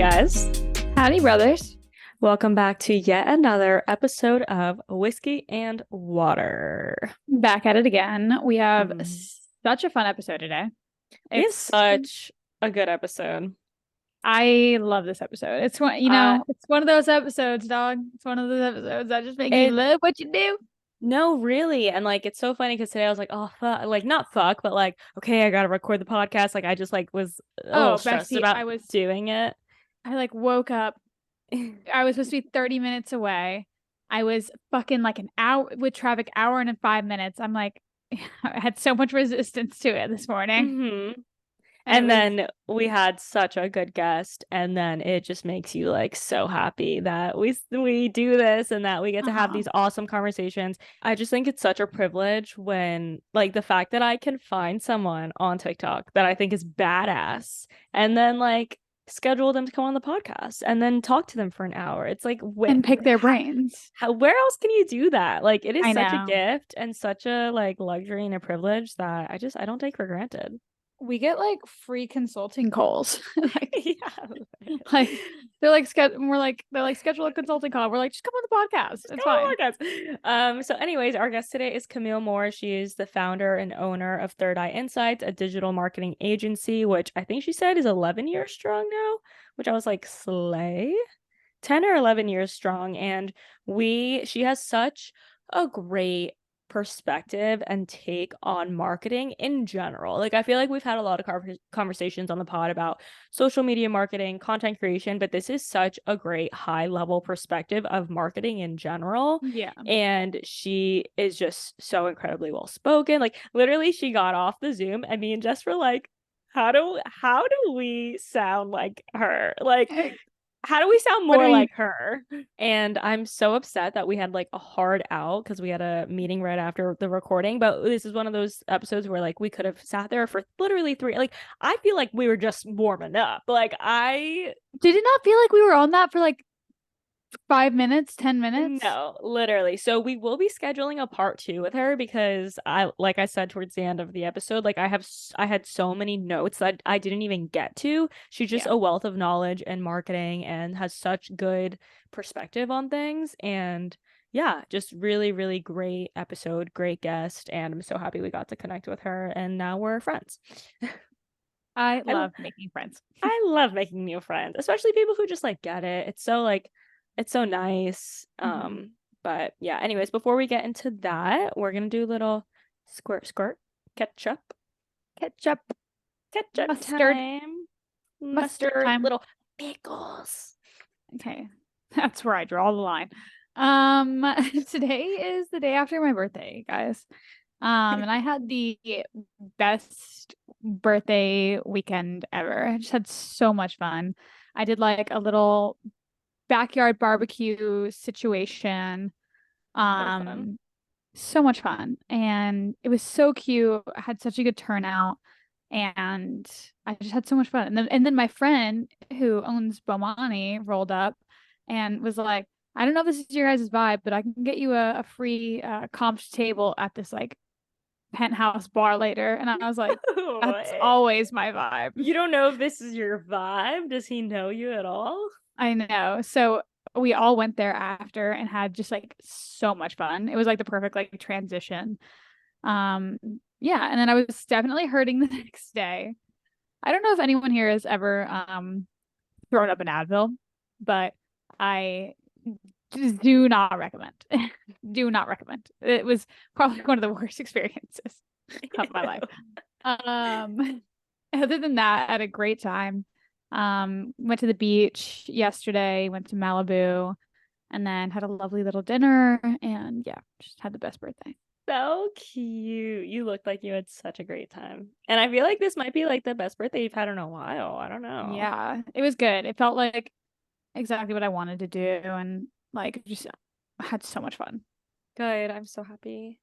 guys. Howdy, brothers. Welcome back to yet another episode of Whiskey and Water. Back at it again. We have Mm. such a fun episode today. We have It's such a good episode. I love this episode. It's one, it's one of those episodes, dog. It's one of those episodes that just make you It love what you do. no, really, and like it's so funny because today I was like, oh fuck, like not fuck, but like okay, I gotta record the podcast. Like I just like was a little stressed Bestie, about doing it. I like woke up. I was supposed to be 30 minutes away. I was fucking like an hour with traffic, hour and 5 minutes. I'm like, I had so much resistance to it this morning. Mm-hmm. And then we had such a good guest, and then it just makes you like so happy that we do this and that we get to have these awesome conversations. I just think it's such a privilege when like the fact that I can find someone on TikTok that I think is badass and then like schedule them to come on the podcast and then talk to them for an hour. It's like and pick their brains. where else can you do that? Like it is I such a know. gift and such a like luxury and a privilege that I don't take for granted. We get like free consulting calls. Yeah. Like they're like schedule a consulting call. We're like, just come on the podcast. It's fine. So anyways, our guest today is Camille Moore. She is the founder and owner of Third Eye Insights, a digital marketing agency, which I think she said is 11 years strong now, which I was like, slay. 10 or 11 years strong. And she has such a great perspective and take on marketing in general. Like I feel like we've had a lot of conversations on the pod about social media marketing, content creation, but this is such a great high level perspective of marketing in general. Yeah. And she is just so incredibly well spoken. Like literally she got off the Zoom and me and Jess were like, how do we sound like her? Like how do we sound more like her? And I'm so upset that we had like a hard out because we had a meeting right after the recording. But this is one of those episodes where like we could have sat there for literally 3. Like I feel like we were just warming up. Like I did it not feel like we were on that for like 5 minutes, 10 minutes? No, literally. So we will be scheduling a part 2 with her because like I said towards the end of the episode, like I had so many notes that I didn't even get to. She's just a wealth of knowledge and marketing and has such good perspective on things. And yeah, just really, really great episode, great guest. And I'm so happy we got to connect with her. And now we're friends. I love making friends. I love making new friends, especially people who just like get it. It's so nice. But yeah, anyways, before we get into that, we're gonna do a little squirt ketchup mustard time. Little pickles. Okay, that's where I draw the line. Today is the day after my birthday, guys. And I had the best birthday weekend ever. I just had so much fun. I did like a little backyard barbecue situation. So much fun. And it was so cute. I had such a good turnout. And I just had so much fun. And then my friend who owns Bomani rolled up and was like, I don't know if this is your guys' vibe, but I can get you a free comped table at this like penthouse bar later. And I was like, that's always my vibe. You don't know if this is your vibe? Does he know you at all? I know. So we all went there after and had just like so much fun. It was like the perfect like transition. Yeah, and then I was definitely hurting the next day. I don't know if anyone here has ever thrown up an Advil, but I just do not recommend. Do not recommend. It was probably one of the worst experiences of my life. Other than that, I had a great time. Went to the beach yesterday, went to Malibu, and then had a lovely little dinner, and yeah, just had the best birthday. So cute. You looked like you had such a great time. And I feel like this might be like the best birthday you've had in a while. I don't know. Yeah, it was good. It felt like exactly what I wanted to do, and like just had so much fun. Good. I'm so happy.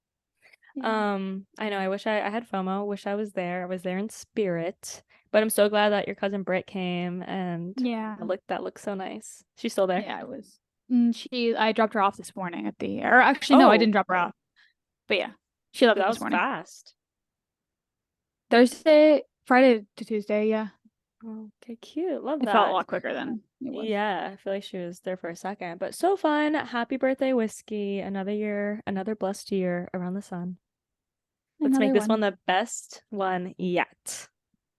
Yeah. I know I wish I had FOMO. Wish I was there. I was there in spirit. But I'm so glad that your cousin Britt came and Yeah, that looks so nice. She's still there. Yeah, it was. I dropped her off this morning at or actually no, I didn't drop her off. But yeah, she left that this morning. Fast. Friday to Tuesday, yeah. Okay, cute. Love It felt a that. lot quicker than it was. Yeah, I feel like she was there for a second, but so fun. Happy birthday, Whiskey. Another year, another blessed year around the sun. Let's make Another this one one. the best one yet.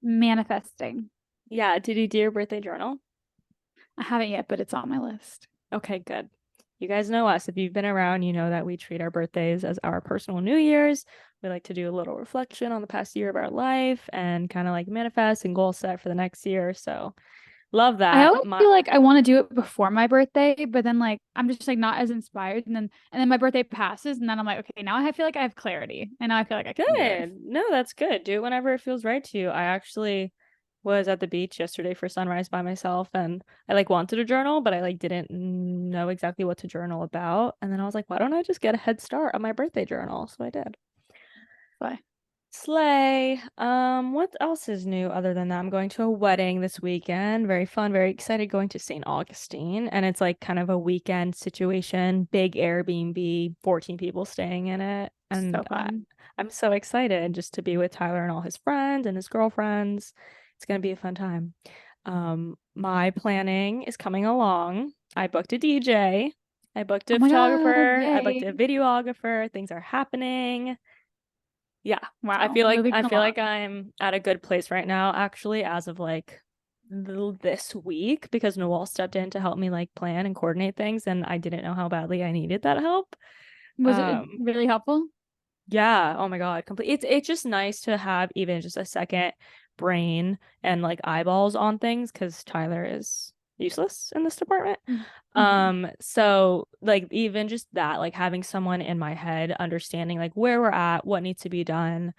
Manifesting. Yeah, did you do your birthday journal? I haven't yet, but it's on my list. Okay, good. You guys know us. If you've been around, you know that we treat our birthdays as our personal New Year's. We like to do a little reflection on the past year of our life and kind of like manifest and goal set for the next year. So love I that. always feel like I want to do it before my birthday, but then like I'm just like not as inspired. And then my birthday passes, and then I'm like, okay, now I feel like I have clarity, and now I feel like I can do it. Good. No, that's good. Do it whenever it feels right to you. I actually was at the beach yesterday for sunrise by myself and I like wanted a journal, but I like didn't know exactly what to journal about. And then I was like, why don't I just get a head start on my birthday journal? So I did. But Slay. What else is new other than that? I'm going to a wedding this weekend. Very fun, very excited going to St. Augustine. And it's like kind of a weekend situation, big Airbnb, 14 people staying in it. so And fun. I'm so excited just to be with Tyler and all his friends and his girlfriends. It's gonna be a fun time. My planning is coming along. I booked a DJ, I booked Oh a my God, photographer, I booked yay. a videographer. Things are happening. Yeah. Wow, moving I feel along. like I'm at a good place right now, actually, as of like this week, because Noel stepped in to help me like plan and coordinate things, and I didn't know how badly I needed that help. Was it Um, really helpful? yeah, oh my God, complete. It's just nice to have even just a second brain and like eyeballs on things because Tyler is useless in this department. Mm-hmm. So like even just that, like having someone in my head understanding like where we're at, what needs to be done,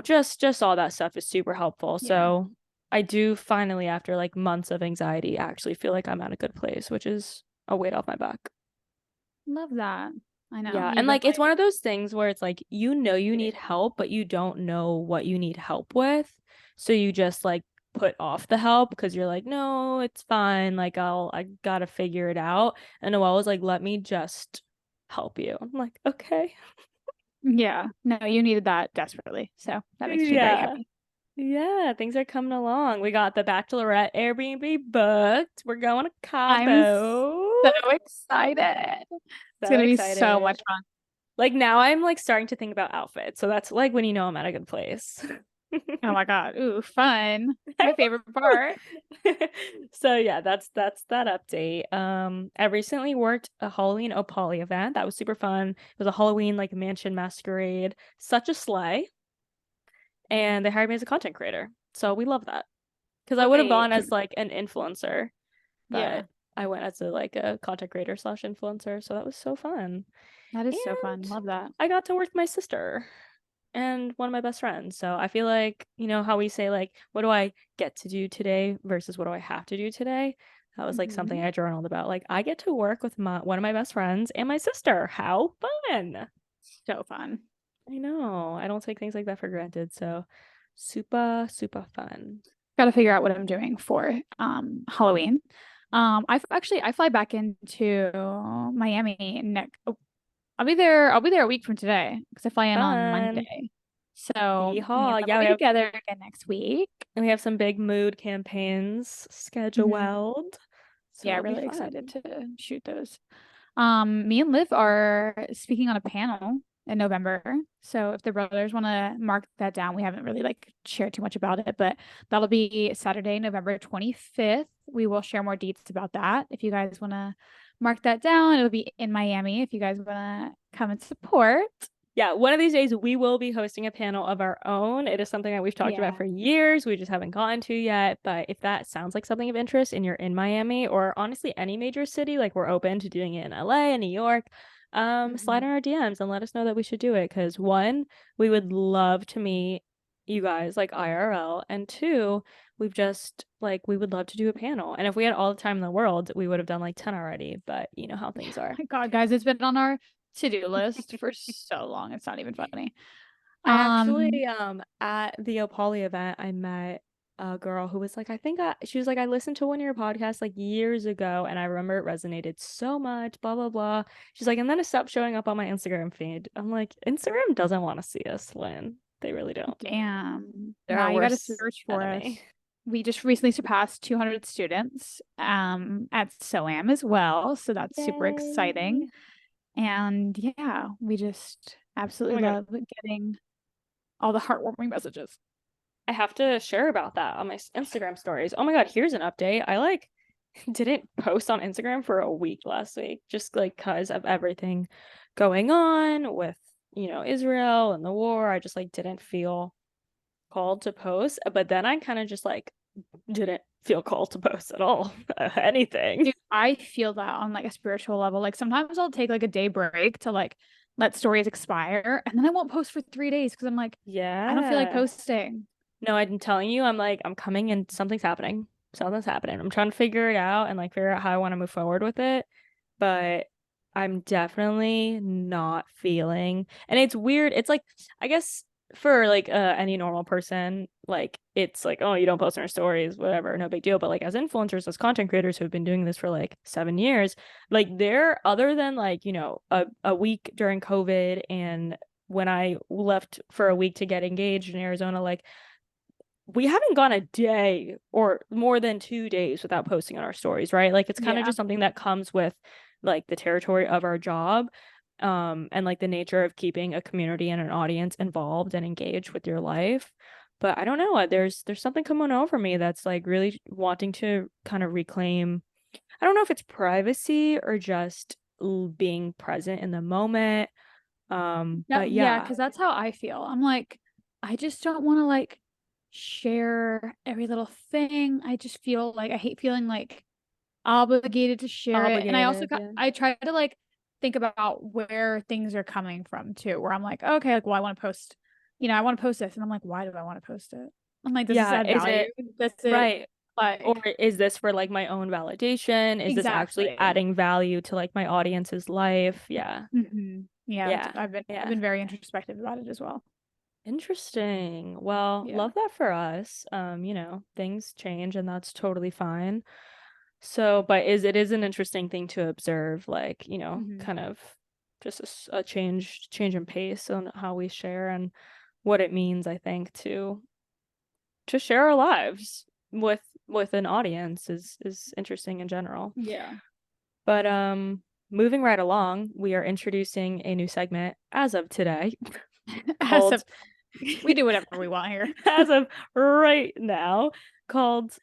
just all that stuff is super helpful. Yeah, So I do finally, after like months of anxiety, actually feel like I'm at a good place, which is a weight off my back. love that. I know Yeah. you've And been like it's one like of those things where it's like you needed need it. help, but you don't know what you need help with. So you just like put off the help because you're like, no, it's fine. Like I gotta figure it out. And Noelle was like, let me just help you. I'm like, okay. Yeah, no, you needed that desperately. So that makes me very Yeah. happy. Yeah, things are coming along. We got the Bachelorette Airbnb booked. We're going to I'm Cabo. so excited. It's So gonna be so much excited. fun. Like now I'm like starting to think about outfits. So that's like when you know I'm at a good place. Oh my God. Ooh, fun. My favorite part. So yeah, that's that update. I recently worked a Halloween Opali event. That was super fun. It was a Halloween like mansion masquerade. Such a sleigh. And they hired me as a content creator. So we love that. Because I would have Wait. gone as like an influencer, Yeah, but I went as a content creator slash influencer. So that was so fun. that is so fun. And Love that. I got to work with my sister and one of my best friends. So I feel like, how we say like, what do I get to do today versus what do I have to do today? That was like something Hmm. I journaled about. Like I get to work with one of my best friends and my sister. How fun. So fun. I know. I don't take things like that for granted. So super, super fun. Got to figure out what I'm doing for Halloween. I fly back into Miami next. I'll be there a week from today because I fly in on Fun. Monday. So me and Yeehaw. them will Yeah, be together again next week. we have some big mood campaigns Hmm. scheduled. So Yeah, it'll be really excited fun. to shoot those. Me and Liv are speaking on a panel in November. So if the brothers want to mark that down, we haven't really like shared too much about it, but that'll be Saturday, November 25th. We will share more deets about that. If you guys want to mark that down, it'll be in Miami if you guys want to come and support. Yeah, one of these days we will be hosting a panel of our own. It is something that we've talked about Yeah. for years. We just haven't gotten to yet. But if that sounds like something of interest and you're in Miami or honestly any major city, like we're open to doing it in LA and New York, slide Hmm. in our DMs and let us know that we should do it. Because one, we would love to meet you guys like IRL. And two, we would love to do a panel. And if we had all the time in the world, we would have done like 10 already. But you know how things are. My God, guys, it's been on our to-do list for so long. It's not even funny. I actually, Um, at the Opali event, I met a girl who was like, she was like, I listened to one of your podcasts like years ago, and I remember it resonated so much, blah, blah, blah. She's like, and then it stopped showing up on my Instagram feed. I'm like, Instagram doesn't want to see us, Lynn. They really don't. damn. They're our Now you got to worst search for enemy. us. we just recently surpassed 200 students at SOAM as well. So that's super exciting. Yay. And yeah, we just Oh absolutely my God. love getting all the heartwarming messages. I have to share about that on my Instagram stories. Oh my God, here's an update. I like didn't post on Instagram for a week last week, just like because of everything going on with, Israel and the war. I just like didn't feel called to post. But then I kind of just like didn't feel called to post at all. Anything. Dude, I feel that on like a spiritual level. Like sometimes I'll take like a day break to like let stories expire and then I won't post for 3 days because I'm like, I don't feel like Yeah. posting. No, I'm telling you, I'm like, I'm coming and something's happening. Something's happening. I'm trying to figure it out and like figure out how I want to move forward with it. But I'm definitely not feeling, and it's weird. It's like, I guess for like any normal person, like it's like, oh, you don't post on your stories, whatever, no big deal. But like as influencers, as content creators who have been doing this for like 7 years, like they're other than like, a week during COVID and when I left for a week to get engaged in Arizona, like we haven't gone a day or more than 2 days without posting on our stories, right? Like it's kind of Yeah. just something that comes with like the territory of our job, and like the nature of keeping a community and an audience involved and engaged with your life. But I don't know, there's something coming over me that's like really wanting to kind of reclaim. I don't know if it's privacy or just being present in the moment. But Yeah, yeah, because that's how I feel. I'm like, I just don't want to like share every little thing. I just feel like I hate feeling like obligated to share it. And I also obligated, yeah. I try to like think about where things are coming from too, where I'm like, okay, like well, I want to post, I want to post this. And I'm like, why do I want to post it? I'm like, does this Yeah, add is value? it Does it right? Or like is this for like my own validation? Is this actually exactly? adding value to like my audience's life? Yeah. Yeah, Yeah. I've Yeah. been very introspective about it as well. Interesting. Well, Yeah. love that for us. Things change and that's totally fine. So, but it is an interesting thing to observe, like, hmm kind of just a change in pace on how we share and what it means, I think, to share our lives with an audience is interesting in general. Yeah. But moving right along, we are introducing a new segment as of today As called of we do whatever we want here. as of right now called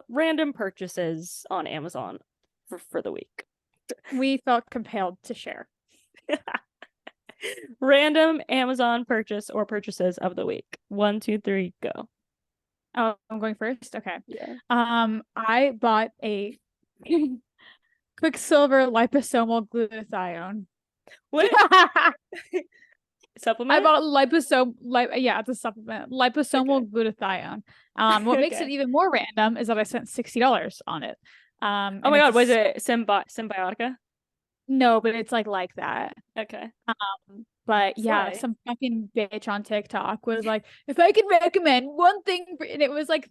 random purchases on Amazon for the week. We felt compelled to share. Random Amazon purchase or purchases of the week. One, two, three, go. Oh, I'm going first. Okay. Yeah. I bought a Quicksilver liposomal glutathione. What I supplement? bought yeah, it's a supplement. Okay. Liposomal glutathione. What makes it Okay. even more random is that I spent $60 on it. Oh And my it's God, was it Symbiotica? no, but it's like that. Okay. But yeah, Slay. some fucking bitch on TikTok was like, if I could recommend one thing and it was like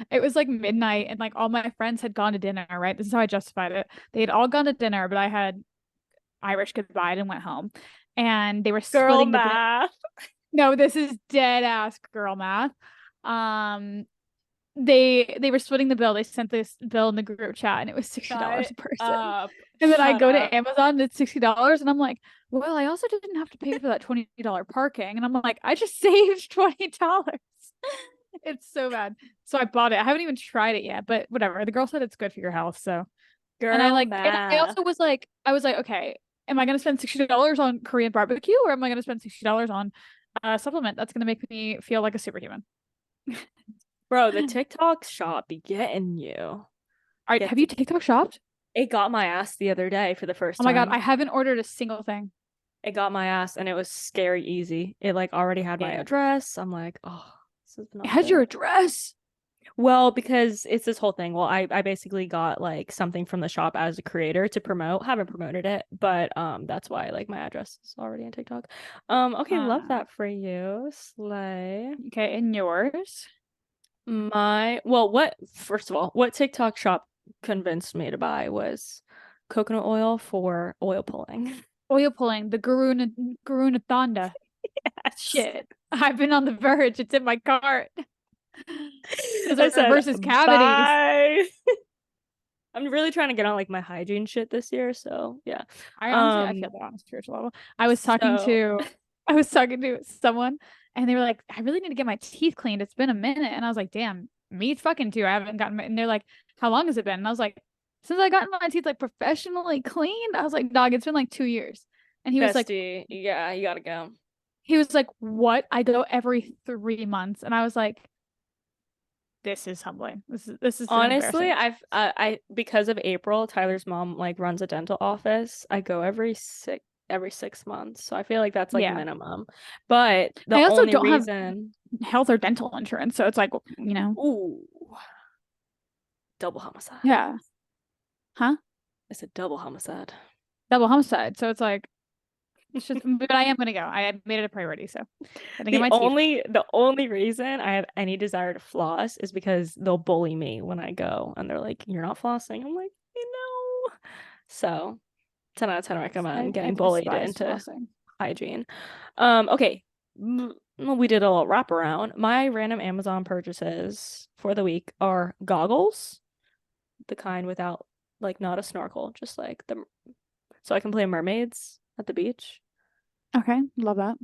it was like midnight and like all my friends had gone to dinner, right? This is how I justified it. They had all gone to dinner, but I had Irish goodbye and went home. And they were Girl splitting the bill. math. No, this is dead ass girl math. Um, they were splitting the bill. They sent this bill in the group chat and it was $60 Shut a person. up. And then I Shut go up. to Amazon and it's $60 and I'm like, well, I also didn't have to pay for that $20 parking. And I'm like, I just saved $20. It's so bad. So I bought it. I haven't even tried it yet, but whatever. The girl said it's good for your health. So and Girl I math. also was like, okay, am I gonna spend $60 on Korean barbecue or am I gonna spend $60 on a supplement that's gonna make me feel like a superhuman? Bro, the TikTok shop be getting you. All right, have Gets you TikTok shopped? it got my ass the other day for the first Oh my God, time. I haven't ordered a single thing. It got my ass and it was scary easy. It like already had my Yeah. address. I'm like, oh, this is It not has your good. address. Well, because it's this whole thing. Well, I basically got like something from the shop as a creator to promote. Haven't promoted it, but that's why like my address is already on TikTok. Okay, love Uh, that for you. Slay. okay, and yours. What first of all, what TikTok shop convinced me to buy was coconut oil for oil pulling. Oil pulling, the Garuna Thonda. Yes. Shit. I've been on the verge. It's in my cart. Those I are said versus cavities. bye. I'm really trying to get on like my hygiene shit this year, so yeah. I feel Um, that on a spiritual level. so I was talking to someone and they were like, I really need to get my teeth cleaned. It's been a minute. And I was like, damn, me fucking too. I haven't gotten and they're like, how long has it been? And I was like, since I gotten my teeth like professionally cleaned. I was like, dog, it's been like 2 years. And bestie, yeah, you gotta go. he was like, what? I go every 3 months. And I was like, this is humbling. This is Honestly, embarrassing. I because of April, Tyler's mom like runs a dental office. I go every 6 months. So I feel like that's like Yeah. minimum. But the I also only don't have reason, health or dental insurance. So it's like, ooh, double homicide. yeah. Huh? It's a double homicide. Double homicide. So it's like, it's just, but I am gonna go. I made it a priority. So gonna get my teeth. The only reason I have any desire to floss is because they'll bully me when I go and they're like, "You're not flossing." I'm like, "I know." So 10 out of 10 recommend I getting bullied despise into flossing. hygiene. Okay. Well, we did a little wraparound. My random Amazon purchases for the week are goggles, the kind without like not a snorkel, just like the so I can play mermaids at the beach, Okay, love that.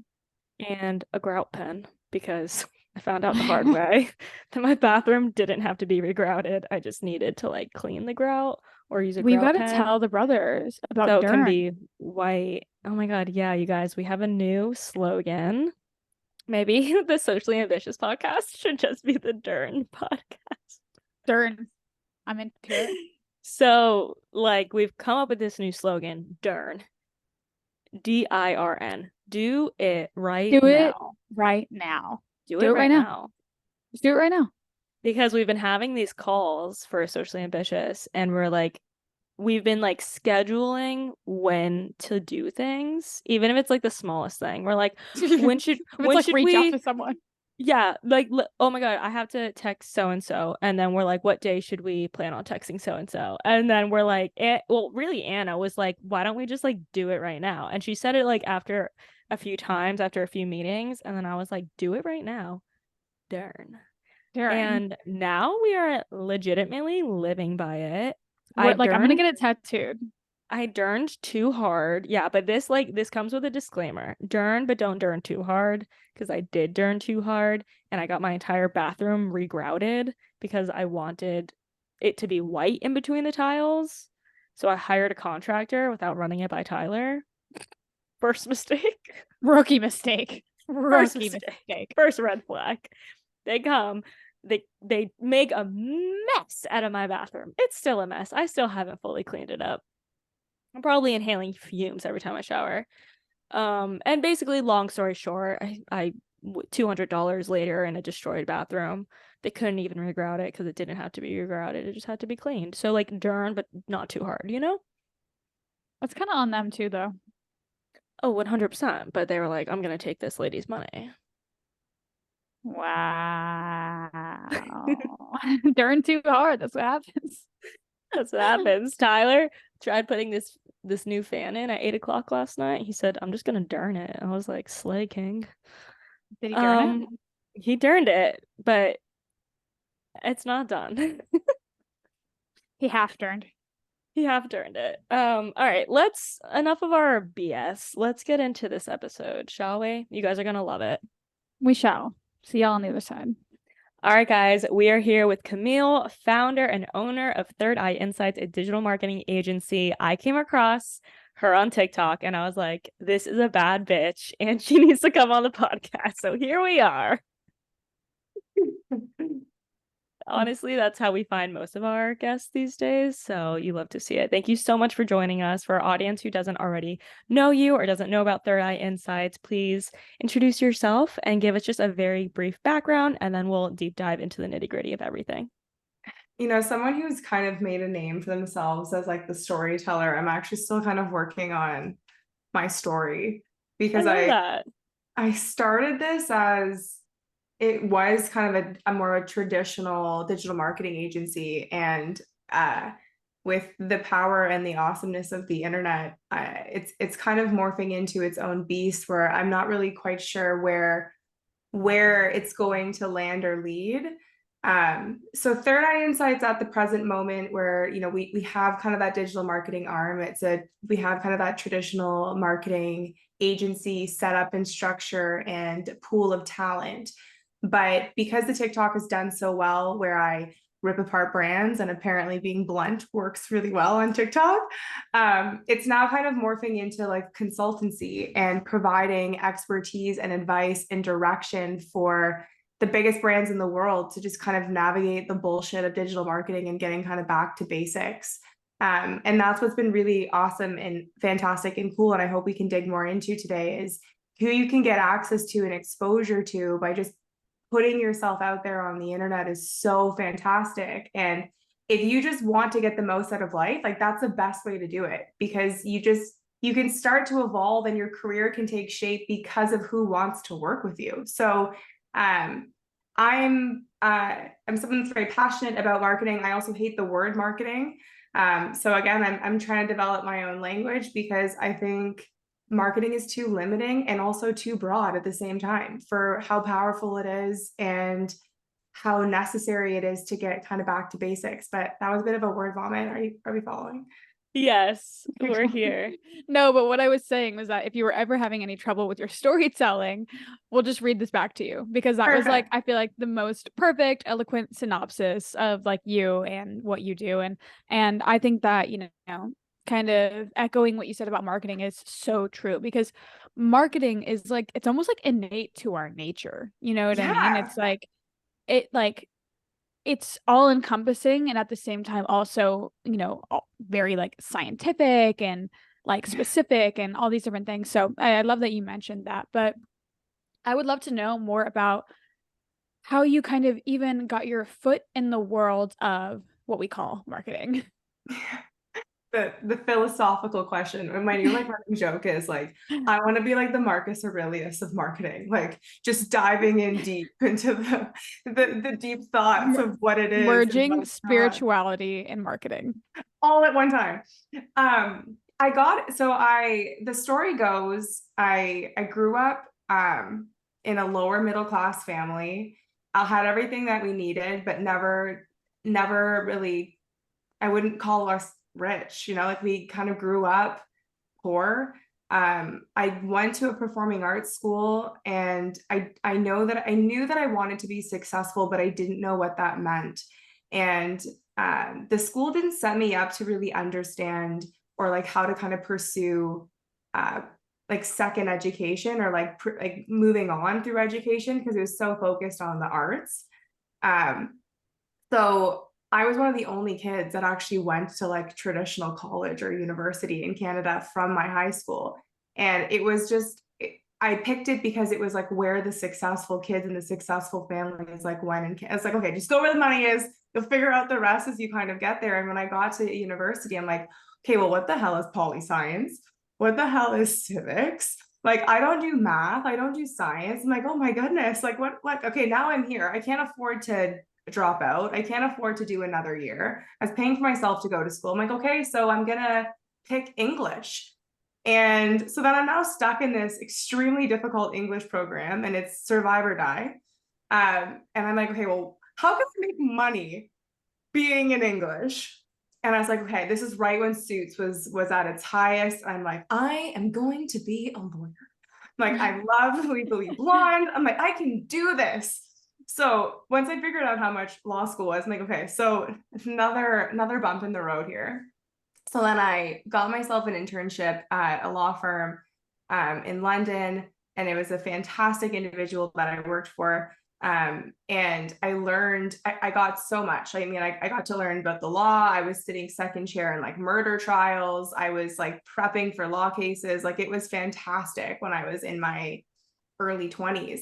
and a grout pen because I found out the hard way that my bathroom didn't have to be regrouted. I just needed to like clean the grout or use a We've got grout to pen tell the brothers about so it can Dern. be white. Oh my God, yeah, you guys, we have a new slogan. Maybe the Socially Ambitious podcast should just be the Dern podcast. Dern. I'm into it. So, like, we've come up with this new slogan, Dern. DIRN. Do it right Do it now. right now. Do Do it it right right now. now. Just do it right now. Because we've been having these calls for Socially Ambitious, and we've been like scheduling when to do things, even if it's like the smallest thing. We're like, when should If it's when like should reach out we to someone. yeah, like oh my God, I have to text so and so, and then we're like, what day should we plan on texting so and so? And then we're like, well, really, Anna was like, why don't we just like do it right now? And she said it like after a few times, after a few meetings, and then I was like, do it right now. Darn. Dern. And now we are legitimately living by it. I What like I'm gonna durned get it tattooed. I durned too hard. Yeah, but this comes with a disclaimer. Dern, but don't dern too hard because I did dern too hard and I got my entire bathroom regrouted because I wanted it to be white in between the tiles. So I hired a contractor without running it by Tyler. First mistake. Rookie mistake. First Rookie mistake. mistake. First red flag. They come, they make a mess out of my bathroom. It's still a mess. I still haven't fully cleaned it up. I'm probably inhaling fumes every time I shower. And basically, long story short, I $200 later in a destroyed bathroom. They couldn't even regrout it because it didn't have to be regrouted. It just had to be cleaned. So like Dern, but not too hard, you know? That's kind of on them too, though. Oh, 100%. But they were like, I'm gonna take this lady's money. Wow. Dern too hard. That's what happens. That's what happens. Tyler tried putting this new fan in at 8 o'clock last night. He said, I'm just gonna Dern it. I was like, Slay King. Did he Dern it? Um, he Derned it, but it's not done. He half Derned. You have turned it. All right, let's enough of our BS. Let's get into this episode, shall we? You guys are gonna love it. We shall. See y'all on the other side. All right, guys, we are here with Camille, founder and owner of Third Eye Insights, a digital marketing agency. I came across her on TikTok and I was like, this is a bad bitch and she needs to come on the podcast. So here we are. Honestly, that's how we find most of our guests these days. So you love to see it. Thank you so much for joining us. For our audience who doesn't already know you or doesn't know about Third Eye Insights, please introduce yourself and give us just a very brief background, and then we'll deep dive into the nitty gritty of everything. Someone who's kind of made a name for themselves as like the storyteller, I'm actually still kind of working on my story because I love that. I started this as it was kind of a more of a traditional digital marketing agency, and with the power and the awesomeness of the internet, it's kind of morphing into its own beast where I'm not really quite sure where where it's going to land or lead. So Third Eye Insights at the present moment, where we have kind of that digital marketing arm. We have kind of that traditional marketing agency setup and structure and pool of talent. But because the TikTok has done so well, where I rip apart brands, and apparently being blunt works really well on TikTok, it's now kind of morphing into like consultancy and providing expertise and advice and direction for the biggest brands in the world to just kind of navigate the bullshit of digital marketing and getting kind of back to basics. And that's what's been really awesome and fantastic and cool. And I hope we can dig more into today is who you can get access to and exposure to by just putting yourself out there on the internet is so fantastic. And if you just want to get the most out of life, like that's the best way to do it, because you can start to evolve and your career can take shape because of who wants to work with you. So I'm someone that's very passionate about marketing. I also hate the word marketing. So again, I'm trying to develop my own language, because I think marketing is too limiting and also too broad at the same time for how powerful it is and how necessary it is to get kind of back to basics. But that was a bit of a word vomit. Are we following? Yes, we're here. No, but what I was saying was that if you were ever having any trouble with your storytelling, we'll just read this back to you, because that was like, I feel like the most perfect, eloquent synopsis of like you and what you do. And I think that, kind of echoing what you said about marketing is so true, because marketing is like, it's almost like innate to our nature. You know what I mean? It's like it's all encompassing, and at the same time also, very like scientific and like specific and all these different things. So I love that you mentioned that, but I would love to know more about how you kind of even got your foot in the world of what we call marketing. The philosophical question, and my new like marketing joke is like, I want to be like the Marcus Aurelius of marketing, like just diving in deep into the deep thoughts of what it is, merging spirituality and marketing all at one time. The story goes, I grew up in a lower middle class family. I had everything that we needed, but never really, I wouldn't call us rich, like we kind of grew up poor. I went to a performing arts school, and I knew that I wanted to be successful, but I didn't know what that meant. And the school didn't set me up to really understand or like how to kind of pursue like second education or like moving on through education, because it was so focused on the arts. So I was one of the only kids that actually went to like traditional college or university in Canada from my high school. And it was just, I picked it because it was like where the successful kids and the successful families like went, and it's like, okay, just go where the money is. You'll figure out the rest as you kind of get there. And when I got to university, I'm like, okay, well, what the hell is poli science? What the hell is civics? Like, I don't do math. I don't do science. I'm like, oh my goodness. Like what, okay, now I'm here. I can't afford to drop out. I can't afford to do another year. I was paying for myself to go to school. I'm like, okay, so I'm gonna pick English. And so then I'm now stuck in this extremely difficult English program, and it's survive or die. And I'm like, okay, well, how can I make money being in English? And I was like, okay, this is right when Suits was at its highest. I'm like, I am going to be a lawyer. Like, I love Legally Blonde. I'm like, I can do this. So once I figured out how much law school was, I'm like, okay, so another bump in the road here. So then I got myself an internship at a law firm in London, and it was a fantastic individual that I worked for. And I learned, I got so much. I mean, I got to learn about the law. I was sitting second chair in like murder trials. I was like prepping for law cases. Like, it was fantastic when I was in my early 20s.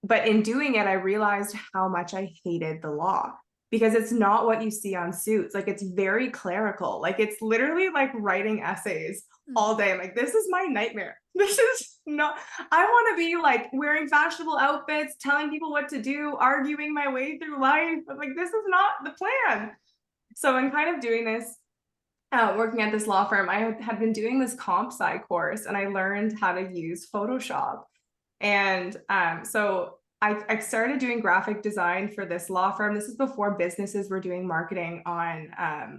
But in doing it, I realized how much I hated the law, because it's not what you see on Suits. Like, it's very clerical. Like, it's literally like writing essays all day. I'm like, this is my nightmare. This is not, I want to be like wearing fashionable outfits, telling people what to do, arguing my way through life. But like, this is not the plan. So in kind of doing this, working at this law firm, I had been doing this comp sci course, and I learned how to use Photoshop. And so I started doing graphic design for this law firm. This is before businesses were doing marketing on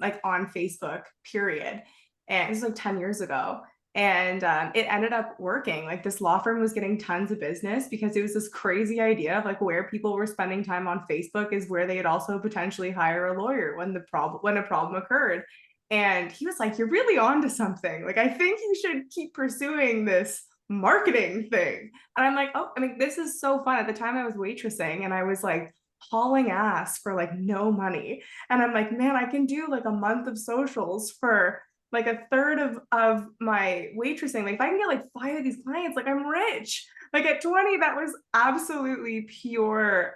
like on Facebook, period. And this was like 10 years ago. And it ended up working. Like this law firm was getting tons of business because it was this crazy idea of like where people were spending time on Facebook is where they'd also potentially hire a lawyer when a problem occurred. And he was like, "You're really onto something. Like, I think you should keep pursuing this marketing thing." And I'm like, "Oh, I mean, this is so fun." At the time I was waitressing and I was like hauling ass for like no money. And I'm like, "Man, I can do like a month of socials for like a third of my waitressing. Like if I can get like 5 of these clients, like I'm rich." Like at 20, that was absolutely pure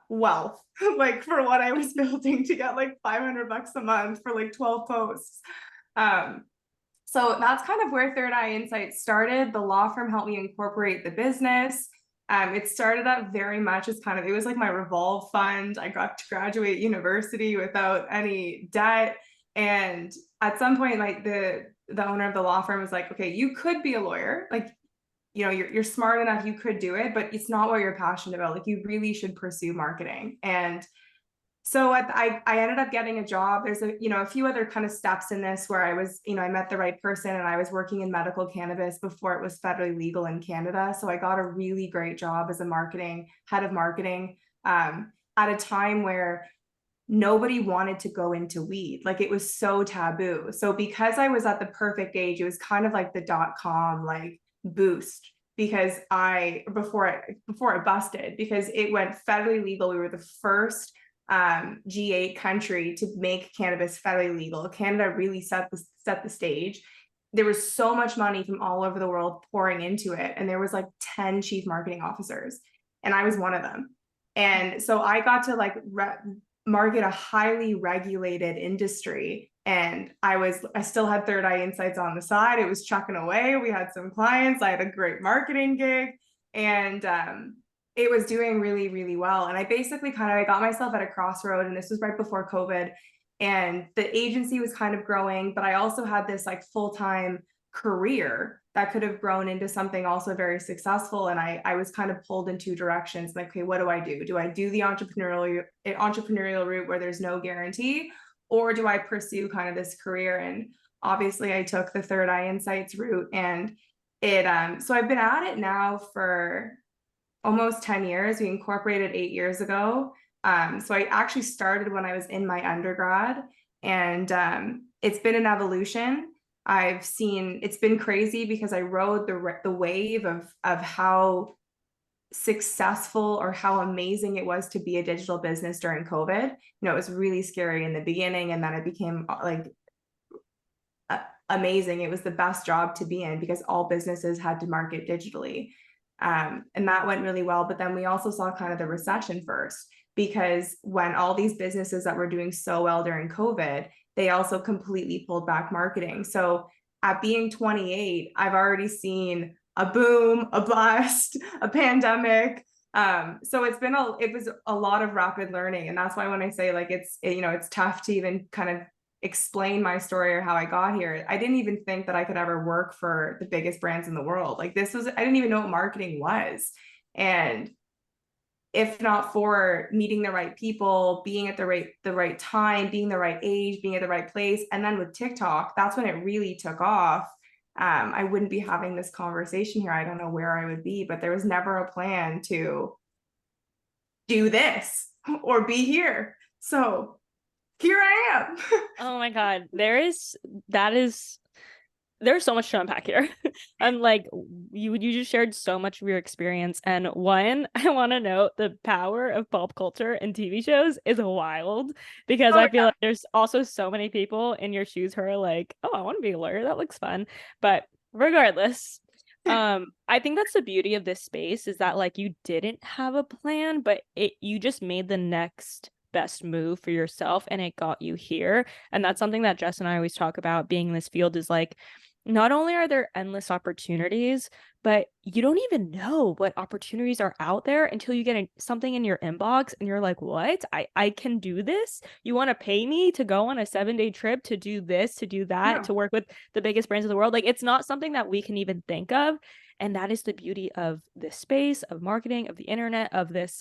wealth, like for what I was building to get like $500 a month for like 12 posts. Um, so that's kind of where Third Eye Insights started. The law firm helped me incorporate the business. It started out very much as kind of, it was like my revolve fund. I got to graduate university without any debt. And at some point, like the owner of the law firm was like, "Okay, you could be a lawyer. Like, you know, you're smart enough, you could do it, but it's not what you're passionate about. Like you really should pursue marketing." And so I ended up getting a job. There's a few other kind of steps in this where I was, I met the right person and I was working in medical cannabis before it was federally legal in Canada. So I got a really great job as a head of marketing, at a time where nobody wanted to go into weed. Like it was so taboo. So because I was at the perfect age, it was kind of like the .com like boost because before it busted, because it went federally legal. We were the first G8 country to make cannabis federally legal. Canada really set the stage. There was so much money from all over the world pouring into it, and there was like 10 chief marketing officers, and I was one of them. And so I got to like market a highly regulated industry, and I still had Third Eye Insights on the side. It was chucking away. We had some clients. I had a great marketing gig, and it was doing really, really well. And I basically I got myself at a crossroad, and this was right before COVID, and the agency was kind of growing, but I also had this like full-time career that could have grown into something also very successful. And I was kind of pulled in two directions. Like, okay, what do I do? Do I do the entrepreneurial route where there's no guarantee, or do I pursue kind of this career? And obviously I took the Third Eye Insights route, and so I've been at it now for almost 10 years. We incorporated 8 years ago. So I actually started when I was in my undergrad, and it's been an evolution. It's been crazy because I rode the wave of how successful or how amazing it was to be a digital business during COVID. It was really scary in the beginning, and then it became like amazing. It was the best job to be in because all businesses had to market digitally. And that went really well. But then we also saw kind of the recession first, because when all these businesses that were doing so well during COVID, they also completely pulled back marketing. So at being 28, I've already seen a boom, a bust, a pandemic. So it was a lot of rapid learning. And that's why when I say like it's tough to even kind of explain my story or how I got here. I didn't even think that I could ever work for the biggest brands in the world. Like I didn't even know what marketing was. And if not for meeting the right people, being at the right time, being the right age, being at the right place, and then with TikTok, that's when it really took off. I wouldn't be having this conversation here. I don't know where I would be, but there was never a plan to do this or be here. So here I am. Oh my God. There's so much to unpack here. I'm like, you just shared so much of your experience. And one, I want to note the power of pop culture and TV shows is wild, because I feel like there's also so many people in your shoes who are like, oh, I want to be a lawyer. That looks fun. But regardless, I think that's the beauty of this space, is that like you didn't have a plan, but you just made the next best move for yourself, and it got you here. And that's something that Jess and I always talk about being in this field, is like, not only are there endless opportunities, but you don't even know what opportunities are out there until you get something in your inbox and you're like, what? I can do this? You want to pay me to go on a 7-day trip to do this, to do that, Yeah, to work with the biggest brands of the world? Like, it's not something that we can even think of. And that is the beauty of this space, of marketing, of the internet, of this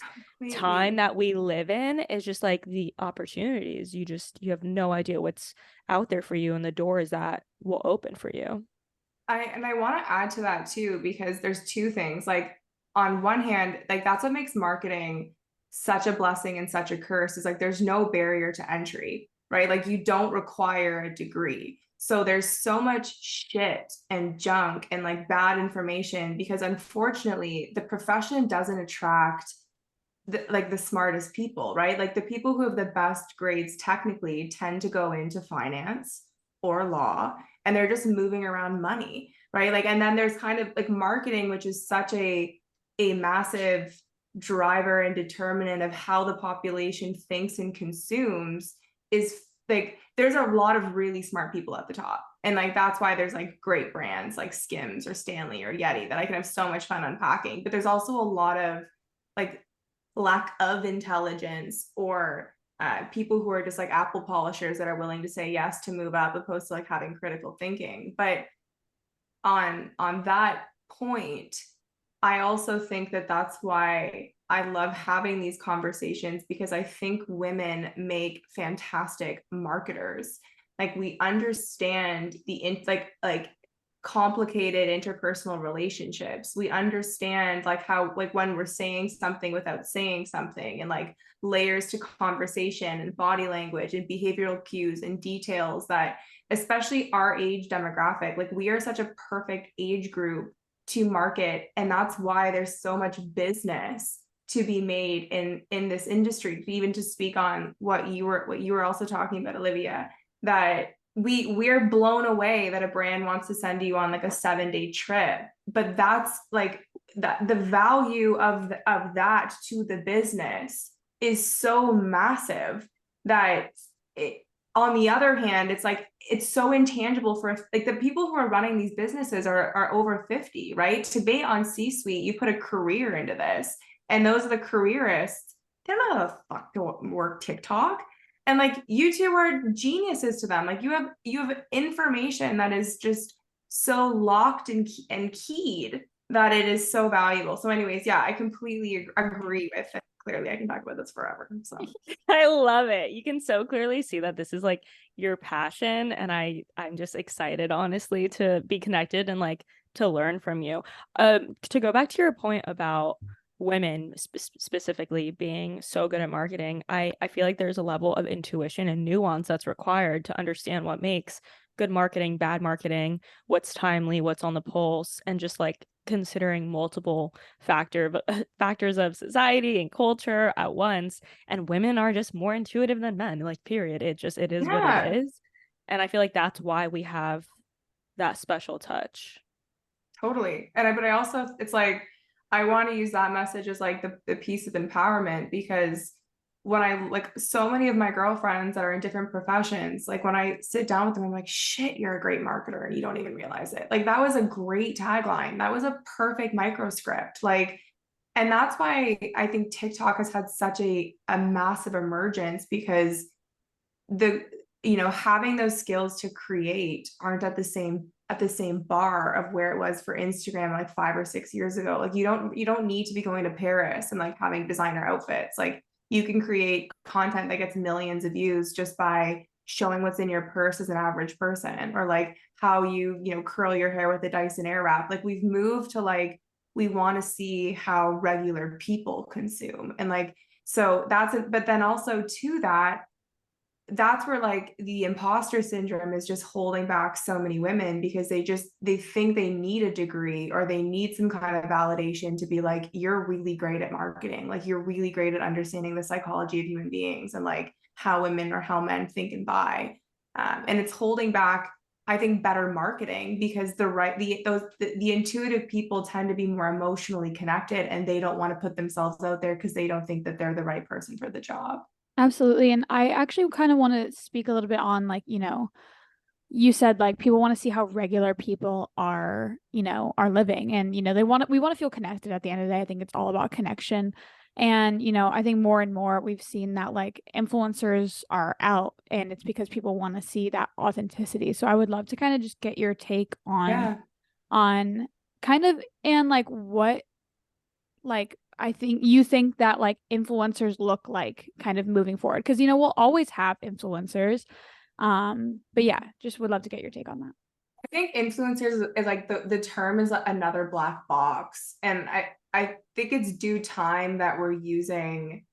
time completely. that we live in, is just like the opportunities. You have no idea what's out there for you and the doors that will open for you. I want to add to that too, because there's two things. Like on one hand, like that's what makes marketing such a blessing and such a curse, is like there's no barrier to entry, right? Like you don't require a degree. So there's so much shit and junk and like bad information, because unfortunately the profession doesn't attract the smartest people, right? Like the people who have the best grades technically tend to go into finance or law, and they're just moving around money, right? Like, and then there's kind of like marketing, which is such a massive driver and determinant of how the population thinks and consumes, is like there's a lot of really smart people at the top. And like that's why there's like great brands like Skims or Stanley or Yeti that I can have so much fun unpacking. But there's also a lot of like lack of intelligence, or people who are just like apple polishers that are willing to say yes to move up, opposed to like having critical thinking. But on that point, I also think that that's why I love having these conversations, because I think women make fantastic marketers. Like we understand like complicated interpersonal relationships. We understand like how, like when we're saying something without saying something, and like layers to conversation and body language and behavioral cues and details that, especially our age demographic, like we are such a perfect age group to market. And that's why there's so much business to be made in this industry. Even to speak on what you were also talking about, Olivia, that we're blown away that a brand wants to send you on like a 7-day trip, but that's like that the value of that to the business is so massive that it, on the other hand, it's like it's so intangible for like the people who are running these businesses are over 50, right? To be on C-suite, you put a career into this, and those are the careerists. They don't know how the fuck to work TikTok. And like you two are geniuses to them. Like you have information that is just so locked and keyed that it is so valuable. So anyways, yeah, I completely agree with it. Clearly I can talk about this forever. So I love it. You can so clearly see that this is like your passion, and I'm just excited, honestly, to be connected and like to learn from you. To go back to your point about women specifically being so good at marketing, I feel like there's a level of intuition and nuance that's required to understand what makes good marketing, bad marketing, what's timely, what's on the pulse, and just like considering multiple factors of society and culture at once. And women are just more intuitive than men, like period. It is what it yeah, is. And I feel like that's why we have that special touch. totally. But I also, it's like I want to use that message as like the piece of empowerment, because when I like so many of my girlfriends that are in different professions, like when I sit down with them, I'm like, shit, you're a great marketer and you don't even realize it. Like that was a great tagline. That was a perfect microscript. Like, and that's why I think TikTok has had such a massive emergence, because the having those skills to create aren't at the same bar of where it was for Instagram like 5 or 6 years ago. Like you don't need to be going to Paris and like having designer outfits. Like you can create content that gets millions of views just by showing what's in your purse as an average person, or like how you curl your hair with a Dyson Airwrap. Like we've moved to like we want to see how regular people consume, and like so that's it. But then also to that, that's where like the imposter syndrome is just holding back so many women, because they think they need a degree or they need some kind of validation to be like, you're really great at marketing, like you're really great at understanding the psychology of human beings and like how women or how men think and buy. And it's holding back, I think, better marketing, because the intuitive people tend to be more emotionally connected, and they don't want to put themselves out there because they don't think that they're the right person for the job. Absolutely. And I actually kind of want to speak a little bit on like, you said like people want to see how regular people are, are living, and we want to feel connected at the end of the day. I think it's all about connection. And I think more and more we've seen that like influencers are out, and it's because people want to see that authenticity. So I would love to kind of just get your take Yeah. on kind of, and like what, like I think you think that like influencers look like kind of moving forward, because we'll always have influencers. But yeah, just would love to get your take on that. I think influencers is like the term is another black box. And I think it's due time that we're using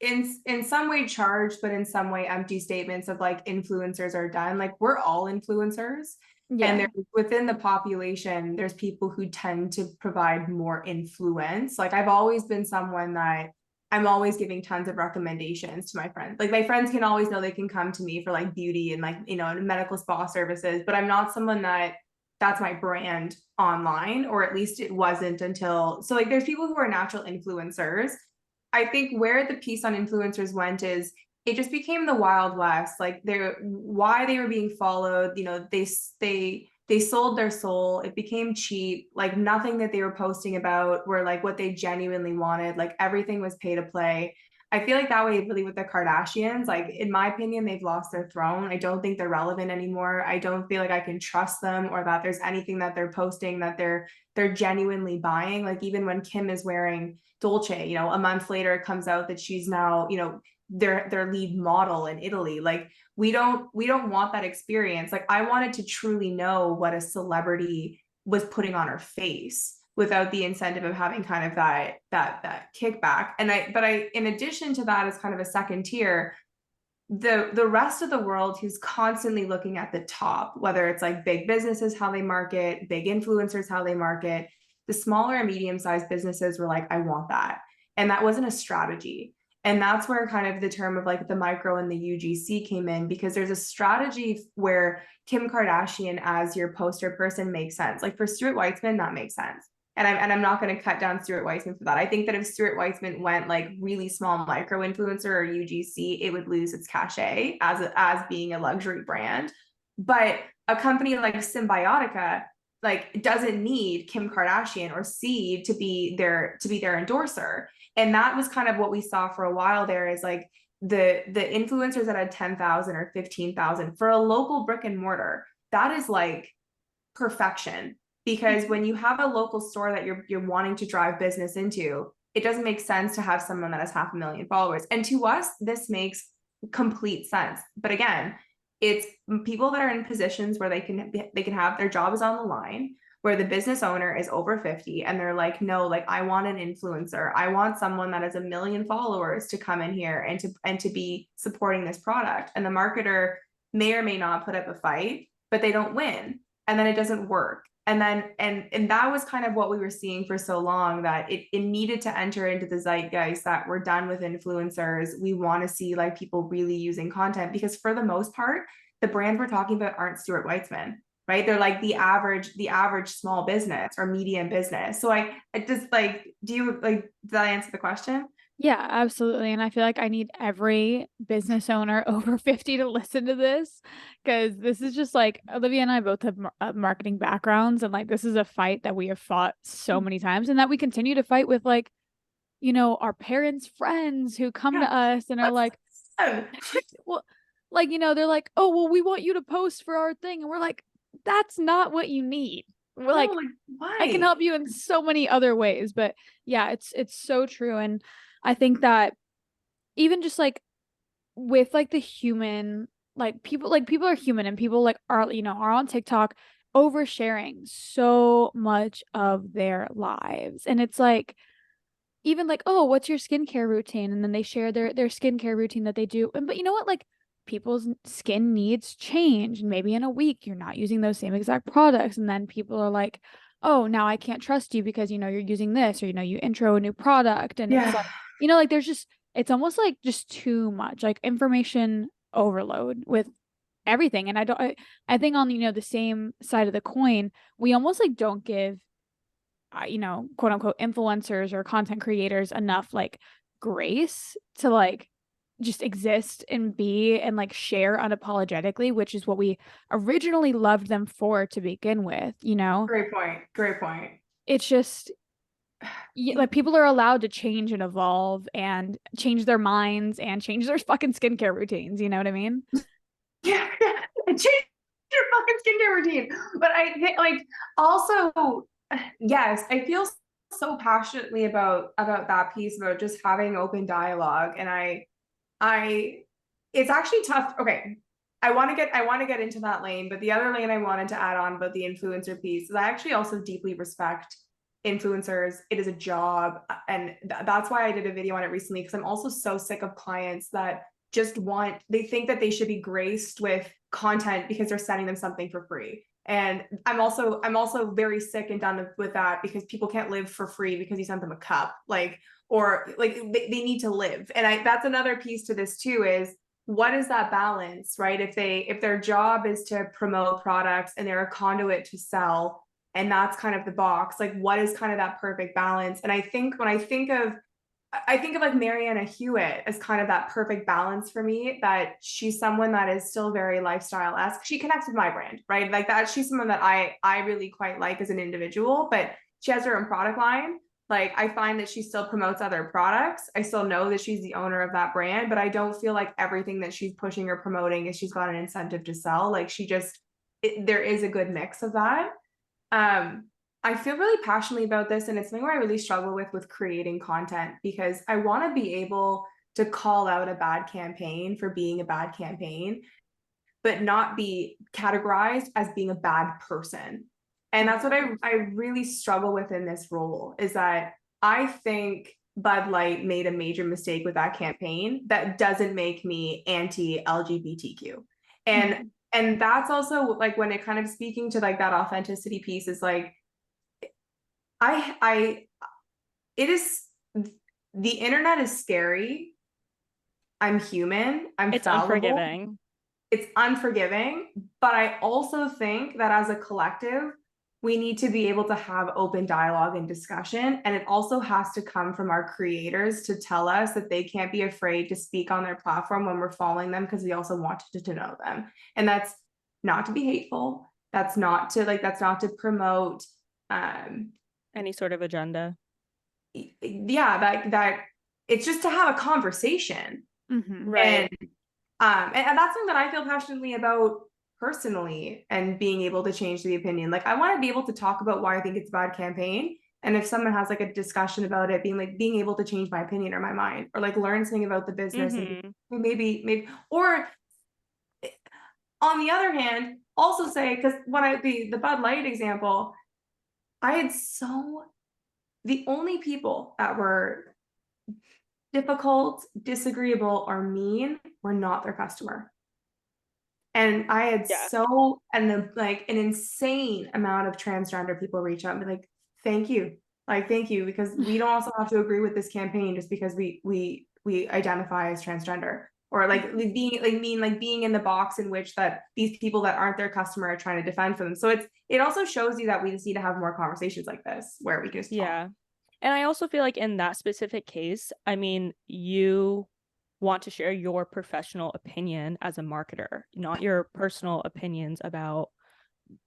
in some way charged, but in some way empty statements of like influencers are done. Like we're all influencers. And Yeah. there within the population, there's people who tend to provide more influence. Like I've always been someone that I'm always giving tons of recommendations to my friends. Like my friends can always know they can come to me for like beauty and like, medical spa services, but I'm not someone that's my brand online, or at least it wasn't until, so like there's people who are natural influencers. I think where the piece on influencers went is it just became the Wild West. Like why they were being followed, they sold their soul. It became cheap. Like nothing that they were posting about were like what they genuinely wanted. Like everything was pay to play. I feel like that way really with the Kardashians. Like in my opinion, they've lost their throne. I don't think they're relevant anymore. I don't feel like I can trust them, or that there's anything that they're posting that they're genuinely buying. Like even when Kim is wearing Dolce, a month later it comes out that she's now, their lead model in Italy. Like we don't want that experience. Like I wanted to truly know what a celebrity was putting on her face without the incentive of having kind of that kickback. And I in addition to that, as kind of a second tier, the rest of the world who's constantly looking at the top, whether it's like big businesses, how they market, big influencers, how they market, the smaller and medium-sized businesses were like, I want that. And that wasn't a strategy. And that's where kind of the term of like the micro and the UGC came in, because there's a strategy where Kim Kardashian as your poster person makes sense. Like for Stuart Weitzman, that makes sense. And I'm not going to cut down Stuart Weitzman for that. I think that if Stuart Weitzman went like really small micro influencer or UGC, it would lose its cachet as being a luxury brand. But a company like Symbiotica like doesn't need Kim Kardashian or Seed to be their endorser. And that was kind of what we saw for a while there, is like the influencers that had 10,000 or 15,000 for a local brick and mortar. That is like perfection, because when you have a local store that you're wanting to drive business into, it doesn't make sense to have someone that has 500,000 followers. And to us, this makes complete sense. But again, it's people that are in positions where they can have their job is on the line, where the business owner is over 50 and they're like, no, like I want an influencer. I want someone that has 1 million followers to come in here and to be supporting this product. And the marketer may or may not put up a fight, but they don't win. And then it doesn't work. And then and that was kind of what we were seeing for so long, that it needed to enter into the zeitgeist that we're done with influencers. We want to see like people really using content, because for the most part, the brands we're talking about aren't Stuart Weitzman, right? They're like the average small business or medium business. So I just like, do you like, did that answer the question? Yeah, absolutely. And I feel like I need every business owner over 50 to listen to this, because this is just like Olivia and I both have marketing backgrounds, and like this is a fight that we have fought so many times, and that we continue to fight with like, our parents' friends who come to us and are like, well, like, they're like, oh, well, we want you to post for our thing. And we're like, that's not what you need. We're like, why? I can help you in so many other ways. But yeah, it's so true. And I think that even just like with like the human, like people are human, and people like are on TikTok oversharing so much of their lives. And it's like, even like, oh, what's your skincare routine? And then they share their skincare routine that they do. But you know what? Like people's skin needs change. And maybe in a week you're not using those same exact products. And then people are like, oh, now I can't trust you because you're using this, or you intro a new product. And it's like, like there's just, it's almost like just too much like information overload with everything. And I think on the same side of the coin, we almost like don't give quote unquote influencers or content creators enough like grace to like just exist and be and like share unapologetically, which is what we originally loved them for to begin with, you know? Great point. Great point. It's just like people are allowed to change and evolve and change their minds and change their fucking skincare routines, you know what I mean? Yeah, change your fucking skincare routine. But I think like also, yes, I feel so passionately about that piece about just having open dialogue. And I it's actually tough. Okay. I want to get into that lane, but the other lane I wanted to add on about the influencer piece is I actually also deeply respect influencers. It is a job, and that's why I did a video on it recently, because I'm also so sick of clients that just they think that they should be graced with content because they're sending them something for free. And I'm also very sick and done with that, because people can't live for free because you sent them a cup, like, or like they need to live. And that's another piece to this too, is what is that balance, right? If their job is to promote products and they're a conduit to sell, and that's kind of the box, like what is kind of that perfect balance? And I think when I think of like Mariana Hewitt as kind of that perfect balance for me, that she's someone that is still very lifestyle-esque. She connects with my brand, right? Like that, she's someone that I really quite like as an individual, but she has her own product line. Like I find that she still promotes other products. I still know that she's the owner of that brand, but I don't feel like everything that she's pushing or promoting is she's got an incentive to sell. Like there is a good mix of that. I feel really passionately about this, and it's something where I really struggle with creating content, because I want to be able to call out a bad campaign for being a bad campaign, but not be categorized as being a bad person. And that's what I really struggle with in this role, is that I think Bud Light made a major mistake with that campaign that doesn't make me anti-LGBTQ. And that's also like when it kind of speaking to like that authenticity piece is like, it is, the internet is scary. I'm human. It's fallible. unforgiving. It's unforgiving. But I also think that as a collective, we need to be able to have open dialogue and discussion. And it also has to come from our creators to tell us that they can't be afraid to speak on their platform when we're following them, because we also want to know them. And that's not to be hateful. That's not to promote any sort of agenda. Yeah, that it's just to have a conversation. Right. And that's something that I feel passionately about personally, and being able to change the opinion. Like I want to be able to talk about why I think it's a bad campaign, and if someone has like a discussion about it, being able to change my opinion or my mind, or like learn something about the business, and maybe or on the other hand also say, because when the Bud Light example, the only people that were difficult, disagreeable, or mean were not their customer. And I had an insane amount of transgender people reach out and be like, thank you, because we don't also have to agree with this campaign just because we identify as transgender, or being in the box in which that these people that aren't their customer are trying to defend for them. So it also shows you that we just need to have more conversations like this where we can just talk. And I also feel like in that specific case, I mean, you want to share your professional opinion as a marketer, not your personal opinions about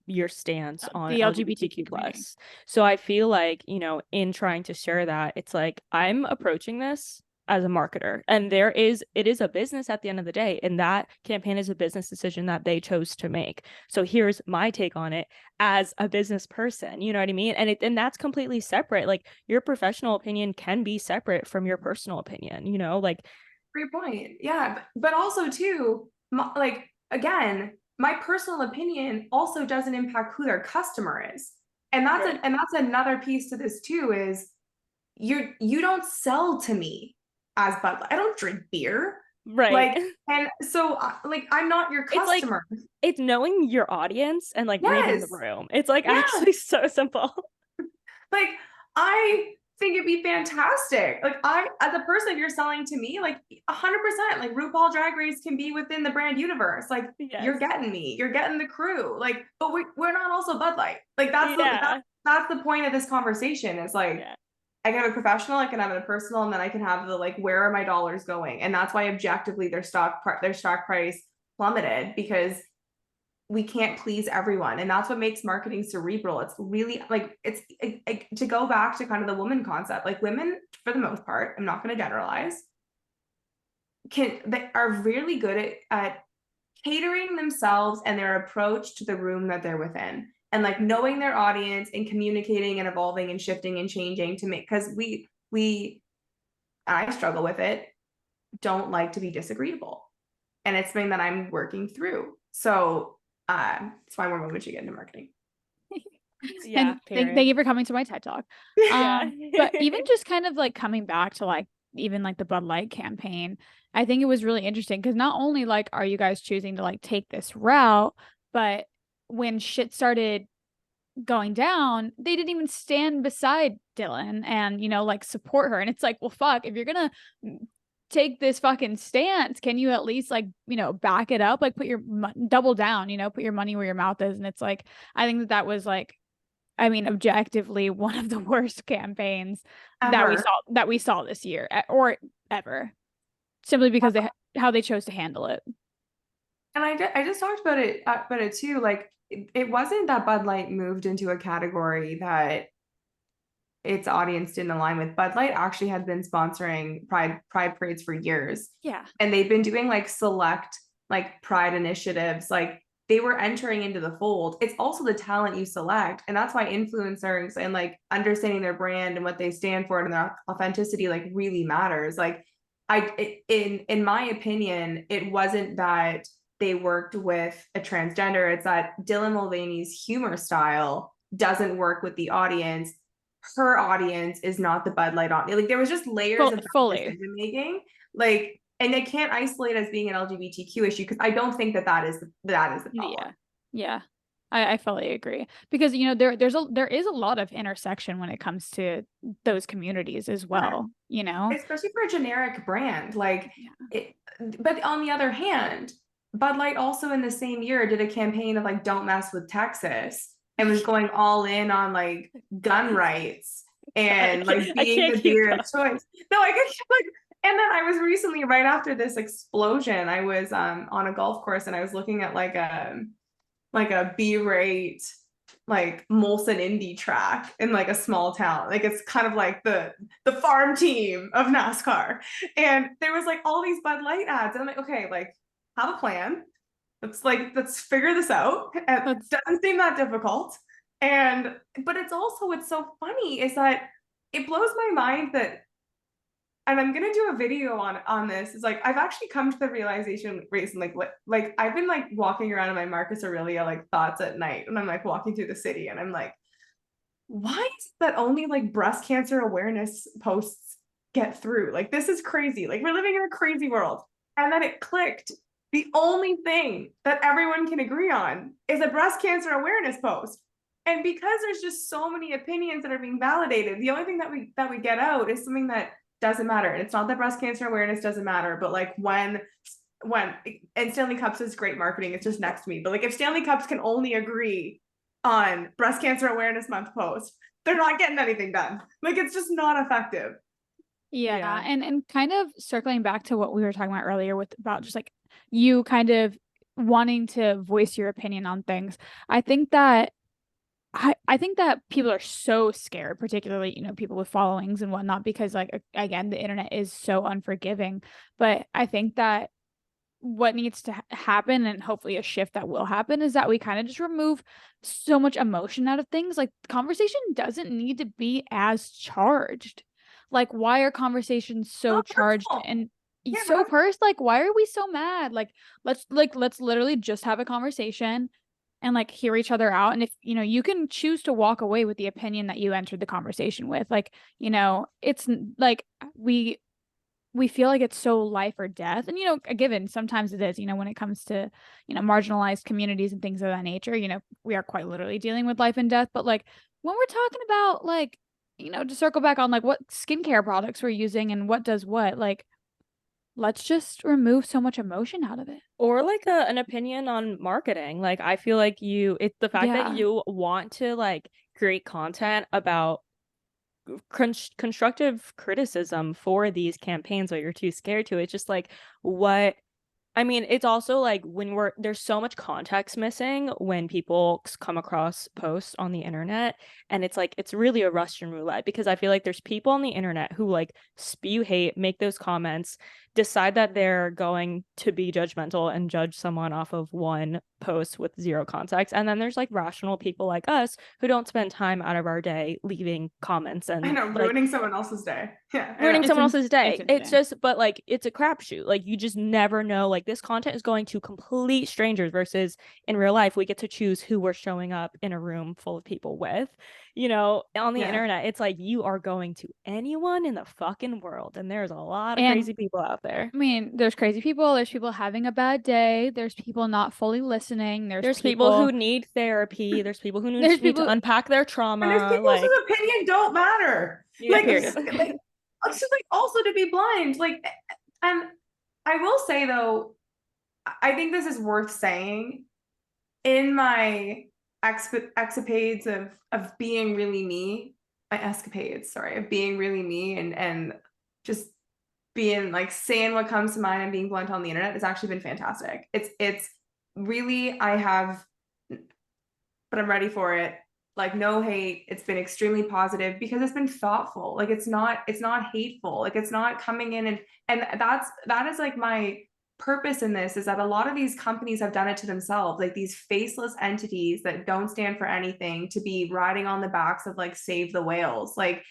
your stance on the LGBTQ plus. So I feel like, in trying to share that, it's like I'm approaching this as a marketer, and it is a business at the end of the day, and that campaign is a business decision that they chose to make. So here's my take on it as a business person, you know what I mean? And that's completely separate. Like your professional opinion can be separate from your personal opinion, like. Great point. Yeah, but also too, again, my personal opinion also doesn't impact who their customer is, and that's another piece to this too, is you don't sell to me as Bud Light. I don't drink beer. Right. And so I'm not your customer. It's knowing your audience and reading the room. It's actually so simple. I think it'd be fantastic. As a person, you're selling to me 100%. Rupaul Drag Race can be within the brand universe. You're getting me. You're getting the crew. But we're not also Bud Light. That's the point of this conversation. Is I can have a professional, I can have a personal, and then I can have the like, where are my dollars going? And that's why objectively their stock price plummeted, because we can't please everyone. And that's what makes marketing cerebral. It's really like, to go back to kind of the woman concept, like women, for the most part, I'm not going to generalize, they are really good at catering themselves and their approach to the room that they're within, and like knowing their audience and communicating and evolving and shifting and changing to make, because I struggle with it, don't like to be disagreeable, and it's something that I'm working through. So it's why more women should get into marketing. Yeah, and thank you for coming to my TED Talk. Yeah. But even just kind of like coming back to like even like the Bud Light campaign, I think it was really interesting because not only like are you guys choosing to like take this route, but when shit started going down, they didn't even stand beside Dylan and, you know, like support her. And it's like, well, fuck, if you're gonna take this fucking stance, can you at least like, you know, back it up, like put your double down, you know, put your money where your mouth is. And it's like, I think that was like, I mean, objectively one of the worst campaigns that we saw this year or ever, simply because how they chose to handle it. And I just talked about it too. Like it wasn't that Bud Light moved into a category that its audience didn't align with. Bud Light actually had been sponsoring pride parades for years. Yeah. And they've been doing like select like pride initiatives. Like they were entering into the fold. It's also the talent you select. And that's why influencers and like understanding their brand and what they stand for and their authenticity like really matters. Like in my opinion, it wasn't that they worked with a transgender. It's that Dylan Mulvaney's humor style doesn't work with the audience. Her audience is not the Bud Light audience. Like there was just layers of decision making. Like, and they can't isolate as being an LGBTQ issue, because I don't think that is the problem. Yeah. I fully agree, because you know there is a lot of intersection when it comes to those communities as well, you know, especially for a generic brand like it. But on the other hand, Bud Light also in the same year did a campaign of like don't mess with Texas, and was going all in on like gun rights and like being the beer of choice. No, I get like. And then I was recently, right after this explosion, I was on a golf course and I was looking at like a B-rate like Molson Indy track in like a small town. Like it's kind of like the farm team of NASCAR. And there was like all these Bud Light ads. And I'm like, okay, like have a plan. Let's figure this out. It doesn't seem that difficult. But it's also, what's so funny is that it blows my mind that, and I'm gonna do a video on this. It's like I've actually come to the realization recently, like I've been like walking around in my Marcus Aurelius like thoughts at night, and I'm like walking through the city, and I'm like, why is it that only like breast cancer awareness posts get through? Like this is crazy. Like we're living in a crazy world. And then it clicked. The only thing that everyone can agree on is a breast cancer awareness post. And because there's just so many opinions that are being validated, the only thing that we get out is something that doesn't matter. And it's not that breast cancer awareness doesn't matter, but like when and Stanley Cups is great marketing, it's just next to me. But like if Stanley Cups can only agree on breast cancer awareness month post, they're not getting anything done. Like it's just not effective. Yeah. And kind of circling back to what we were talking about earlier about just like you kind of wanting to voice your opinion on things. I think that people are so scared, particularly, you know, people with followings and whatnot, because like, again, the internet is so unforgiving. But I think that what needs to happen, and hopefully a shift that will happen, is that we kind of just remove so much emotion out of things. Like the conversation doesn't need to be as charged. Like, why are conversations so charged and so cursed? Like, why are we so mad? Like, let's literally just have a conversation and like hear each other out. And if, you know, you can choose to walk away with the opinion that you entered the conversation with, like, you know, it's like we feel like it's so life or death. And, you know, given sometimes it is, you know, when it comes to, you know, marginalized communities and things of that nature, you know, we are quite literally dealing with life and death. But like when we're talking about like, you know, to circle back on like what skincare products we're using and what does what, like, let's just remove so much emotion out of it. Or like an opinion on marketing. Like I feel like it's the fact that you want to like create content about constructive criticism for these campaigns, but you're too scared to. It's just like, what I mean, it's also like when there's so much context missing when people come across posts on the internet, and it's like it's really a Russian roulette, because I feel like there's people on the internet who like spew hate, make those comments, decide that they're going to be judgmental and judge someone off of one post with zero context, and then there's like rational people like us who don't spend time out of our day leaving comments and I know, like ruining someone else's day. Yeah, I ruining know. someone else's day. It's It's insane. just, but like, it's a crapshoot. Like, you just never know. Like, this content is going to complete strangers, versus in real life, we get to choose who we're showing up in a room full of people with. You know, on the Yeah. internet, it's like you are going to anyone in the fucking world, and there's a lot of And- crazy people out there. I mean, there's crazy people. There's people having a bad day. There's people not fully listening. There's people who need therapy. There's people who There's need people- to unpack their And there's trauma. people Like, whose opinion don't matter. yeah, Like, period. it's just like also to be blind. Like, and I will say though, I think this is worth saying. In my escapades of being really me, of being really me and just being like saying what comes to mind and being blunt on the internet has actually been fantastic. It's really, but I'm ready for it. Like, no hate. It's been extremely positive because it's been thoughtful. Like, it's not hateful. Like, it's not coming in and that is like my purpose in this, is that a lot of these companies have done it to themselves, like these faceless entities that don't stand for anything, to be riding on the backs of like save the whales. Like,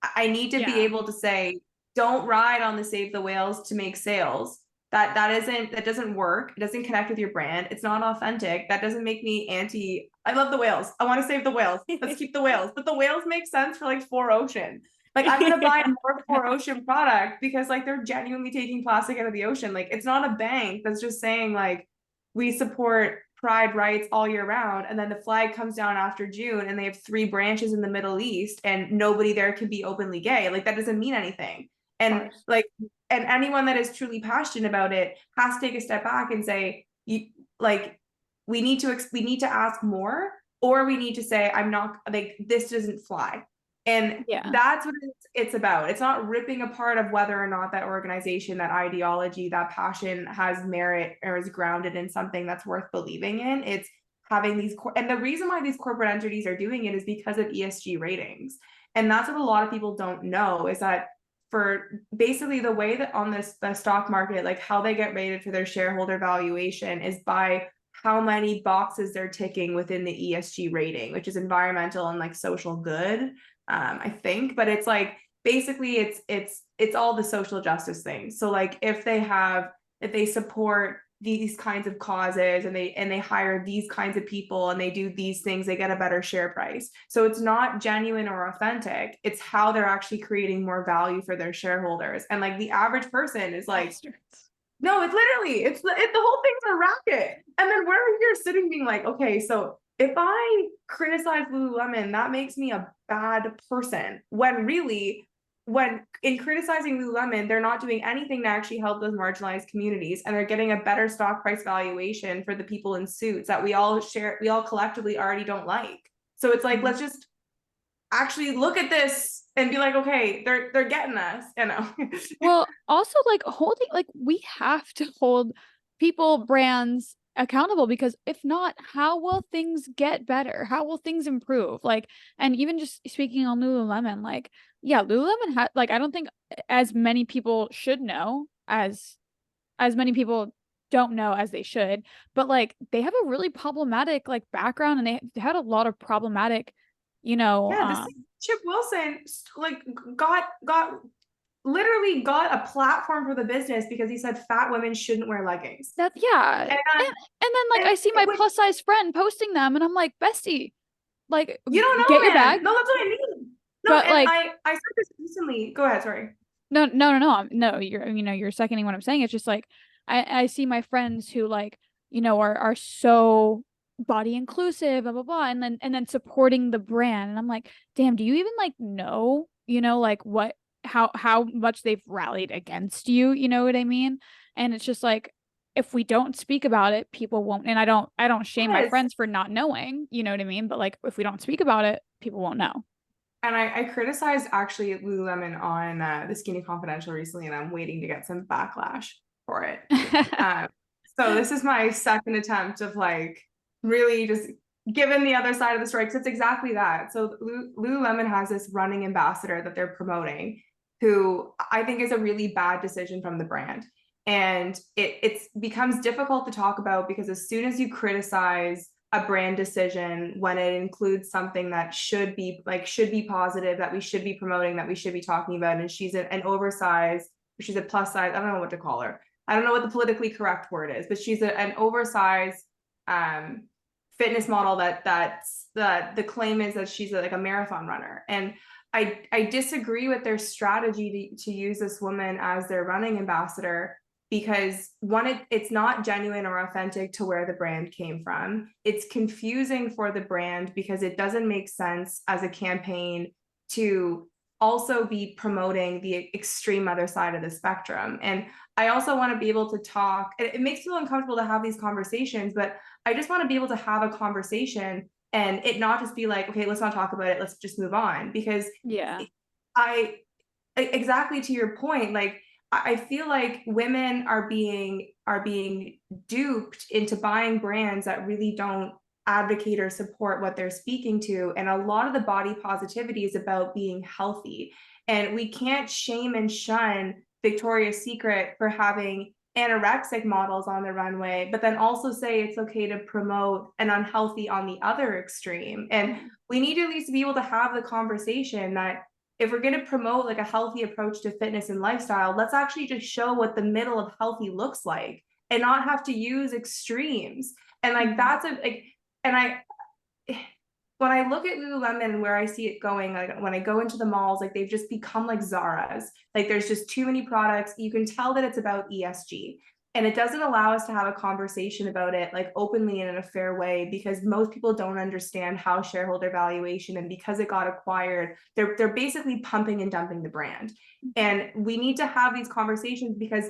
I need to be able to say, don't ride on the save the whales to make sales. That doesn't work. It doesn't connect with your brand. It's not authentic. That doesn't make me anti. I love the whales. I want to save the whales. Let's keep the whales. But the whales make sense for like 4Ocean. Like, I'm gonna buy more 4Ocean product because like they're genuinely taking plastic out of the ocean. Like, it's not a bank that's just saying like we support pride rights all year round, and then the flag comes down after June and they have 3 branches in the Middle East and nobody there can be openly gay. Like, that doesn't mean anything. And like, and anyone that is truly passionate about it has to take a step back and say, you like, we need to ask more, or we need to say, I'm not, like, this doesn't fly. And that's what it's about. It's not ripping apart of whether or not that organization, that ideology, that passion has merit or is grounded in something that's worth believing in. It's having these, and the reason why these corporate entities are doing it is because of ESG ratings. And that's what a lot of people don't know, is that for basically the way that on the stock market, like how they get rated for their shareholder valuation is by how many boxes they're ticking within the ESG rating, which is environmental and like social good, I think. But it's like, basically it's all the social justice things. So like, if they support these kinds of causes and they hire these kinds of people and they do these things, they get a better share price. So it's not genuine or authentic. It's how they're actually creating more value for their shareholders. And like, the average person is like, no, it's literally, the whole thing's a racket. And then we're here sitting being like, okay, so if I criticize Lululemon, that makes me a bad person. When really, when in criticizing Lululemon, they're not doing anything to actually help those marginalized communities, and they're getting a better stock price valuation for the people in suits that we all collectively already don't like. So it's like, let's just actually look at this and be like, okay, they're getting us, you know. Well, also like we have to hold people, brands accountable, because if not, how will things get better? How will things improve? Like, and even just speaking on Lululemon, like, yeah, Lululemon had, like, I don't think as many people should know as many people don't know as they should, but like, they have a really problematic like background, and they had a lot of problematic, this Chip Wilson like literally got a platform for the business because he said fat women shouldn't wear leggings. And then like, I see my plus size friend posting them, and I'm like, bestie, like, you don't know, get your man. bag. No, that's what I mean. No, but, and like, I said this recently. Go ahead, sorry. No, you're seconding what I'm saying. It's just like, I see my friends who like, are so body inclusive, blah blah blah, and then supporting the brand, and I'm like, damn, do you even like know, like what, how much they've rallied against you, you know what I mean? And it's just like, if we don't speak about it, people won't. And I don't shame my friends for not knowing, you know what I mean? But like, if we don't speak about it, people won't know. And I criticized actually Lululemon on the Skinny Confidential recently, and I'm waiting to get some backlash for it. So this is my second attempt of like really just giving the other side of the story, because it's exactly that. So Lululemon has this running ambassador that they're promoting, who I think is a really bad decision from the brand. And it becomes difficult to talk about, because as soon as you criticize a brand decision when it includes something that should be positive, that we should be promoting, that we should be talking about, and she's an oversized, she's a plus size, I don't know what to call her, I don't know what the politically correct word is, but she's an oversized fitness model that's the claim is that she's like a marathon runner. And I disagree with their strategy to use this woman as their running ambassador, because one, it's not genuine or authentic to where the brand came from. It's confusing for the brand, because it doesn't make sense as a campaign to also be promoting the extreme other side of the spectrum. And I also want to be able to talk, it makes people uncomfortable to have these conversations, but I just want to be able to have a conversation and it not just be like, okay, let's not talk about it, let's just move on. Because Yeah. Exactly to your point, like I feel like women are being duped into buying brands that really don't advocate or support what they're speaking to. And a lot of the body positivity is about being healthy. And we can't shame and shun Victoria's Secret for having anorexic models on the runway, but then also say it's okay to promote an unhealthy on the other extreme. And we need to at least be able to have the conversation that if we're going to promote like a healthy approach to fitness and lifestyle, let's actually just show what the middle of healthy looks like and not have to use extremes. And like that's a like, and I when I look at Lululemon, where I see it going, like when I go into the malls, like they've just become like Zara's. Like there's just too many products. You can tell that it's about ESG. And it doesn't allow us to have a conversation about it like openly and in a fair way, because most people don't understand how shareholder valuation, and because it got acquired, they're basically pumping and dumping the brand. And we need to have these conversations, because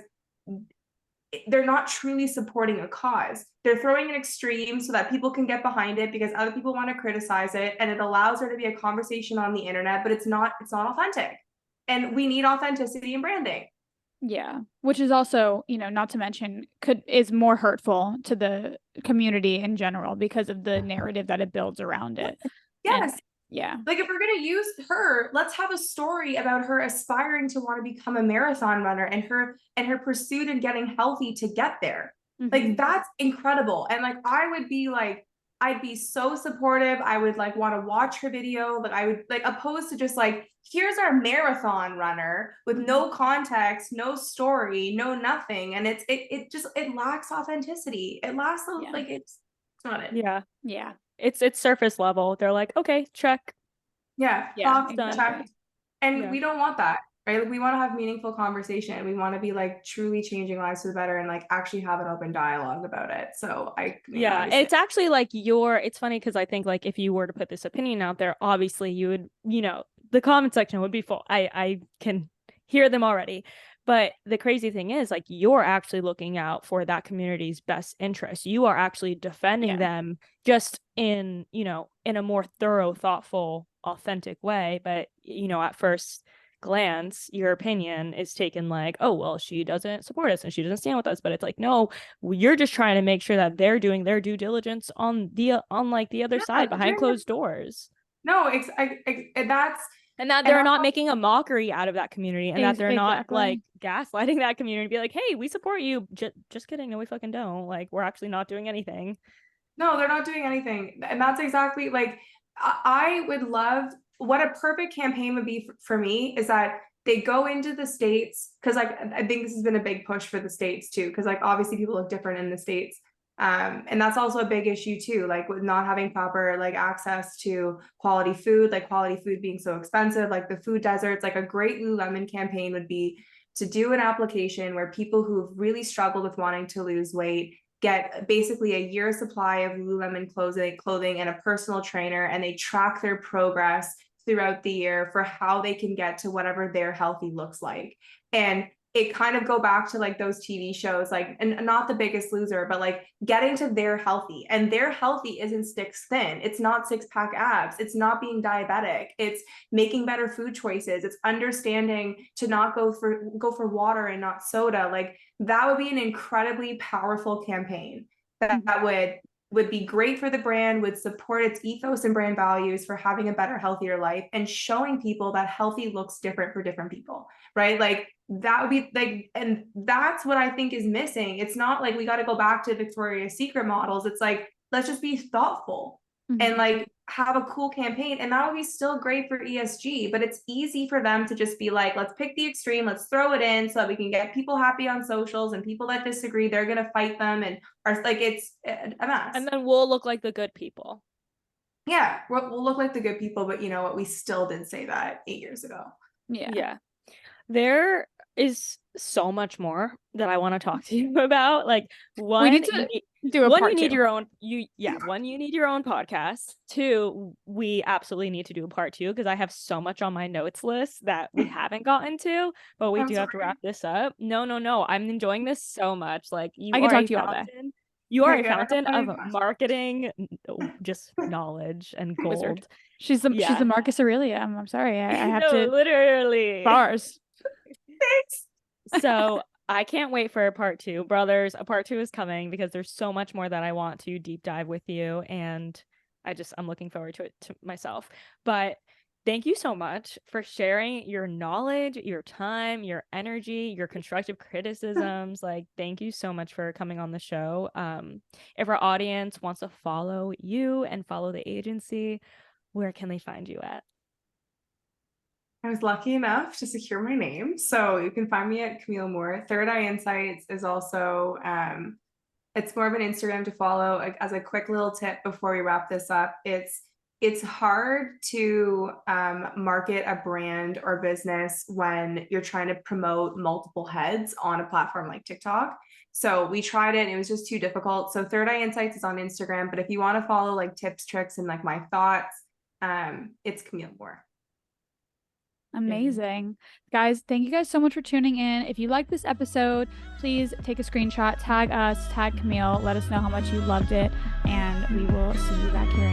they're not truly supporting a cause. They're throwing an extreme so that people can get behind it because other people want to criticize it, and it allows there to be a conversation on the internet, but it's not authentic. And we need authenticity in branding. Yeah, which is also, not to mention is more hurtful to the community in general because of the narrative that it builds around it. Yes. And, yeah. Like if we're going to use her, let's have a story about her aspiring to want to become a marathon runner and her pursuit in getting healthy to get there. Like that's incredible. And like I'd be so supportive. I would like want to watch her video, but I would like, opposed to just like, here's our marathon runner with no context, no story, no nothing. And it lacks authenticity. It lacks like it's not it. Yeah. Yeah. It's surface level. They're like, okay, check. Yeah, Yeah, box checked. And we don't want that, right? Like, we want to have meaningful conversation. We want to be like truly changing lives for the better and like actually have an open dialogue about it. So it's actually like it's funny because I think like if you were to put this opinion out there, obviously you would, the comment section would be full. I can hear them already. But the crazy thing is, like, you're actually looking out for that community's best interest. You are actually defending them just in a more thorough, thoughtful, authentic way. But, at first glance, your opinion is taken like, oh, well, she doesn't support us and she doesn't stand with us. But it's like, no, you're just trying to make sure that they're doing their due diligence on the other side behind closed doors. No, that's and that they're not making a mockery out of that community, and that they're not like gaslighting that community, be like, hey, we support you. Just kidding. No, we fucking don't. Like, we're actually not doing anything. No, they're not doing anything. And that's exactly like, I would love, what a perfect campaign would be for me is that they go into the States, because like I think this has been a big push for the States too, because like obviously people look different in the States. And that's also a big issue too, like with not having proper like access to quality food, like quality food being so expensive, like the food deserts. Like a great Lululemon campaign would be to do an application where people who've really struggled with wanting to lose weight get basically a year supply of Lululemon clothing and a personal trainer, and they track their progress throughout the year for how they can get to whatever their healthy looks like. And it kind of go back to like those TV shows, like, and not The Biggest Loser, but like getting to their healthy, and their healthy isn't sticks thin. It's not 6-pack abs. It's not being diabetic. It's making better food choices. It's understanding to not go for water and not soda. Like that would be an incredibly powerful campaign that would be great for the brand, would support its ethos and brand values for having a better, healthier life, and showing people that healthy looks different for different people, right? Like that would be like, and that's what I think is missing. It's not like we got to go back to Victoria's Secret models. It's like, let's just be thoughtful and like have a cool campaign, and that would be still great for ESG. But it's easy for them to just be like, let's pick the extreme, let's throw it in so that we can get people happy on socials, and people that disagree, they're gonna fight them, and are like, it's a mess. And then we'll look like the good people. Yeah, we'll look like the good people, but you know what? We still did say that 8 years ago. Yeah. There is so much more that I want to talk to you about. Like, one, we need to do a part you need two. your own. One, you need your own podcast. Two, we absolutely need to do a part two because I have so much on my notes list that we haven't gotten to, but we have to wrap this up. No. I'm enjoying this so much. Like, I can talk to you all day. You are a fountain of marketing, just knowledge and gold. Wizard. She's the Marcus Aurelius. I'm sorry. I have to literally bars. Thanks. So I can't wait for a part two, brothers. A part two is coming because there's so much more that I want to deep dive with you, and I'm looking forward to it to myself. But thank you so much for sharing your knowledge, your time, your energy, your constructive criticisms. Like, thank you so much for coming on the show. If our audience wants to follow you and follow the agency, where can they find you at? I was lucky enough to secure my name, so you can find me at Camille Moore. Third Eye Insights is also it's more of an Instagram to follow. Like, as a quick little tip before we wrap this up, it's hard to market a brand or business when you're trying to promote multiple heads on a platform like TikTok. So we tried it and it was just too difficult. So Third Eye Insights is on Instagram, but if you want to follow like tips, tricks, and like my thoughts, it's Camille Moore. Amazing. Guys, thank you guys so much for tuning in. If you liked this episode, please take a screenshot, tag us, tag Camille, let us know how much you loved it, and we will see you back here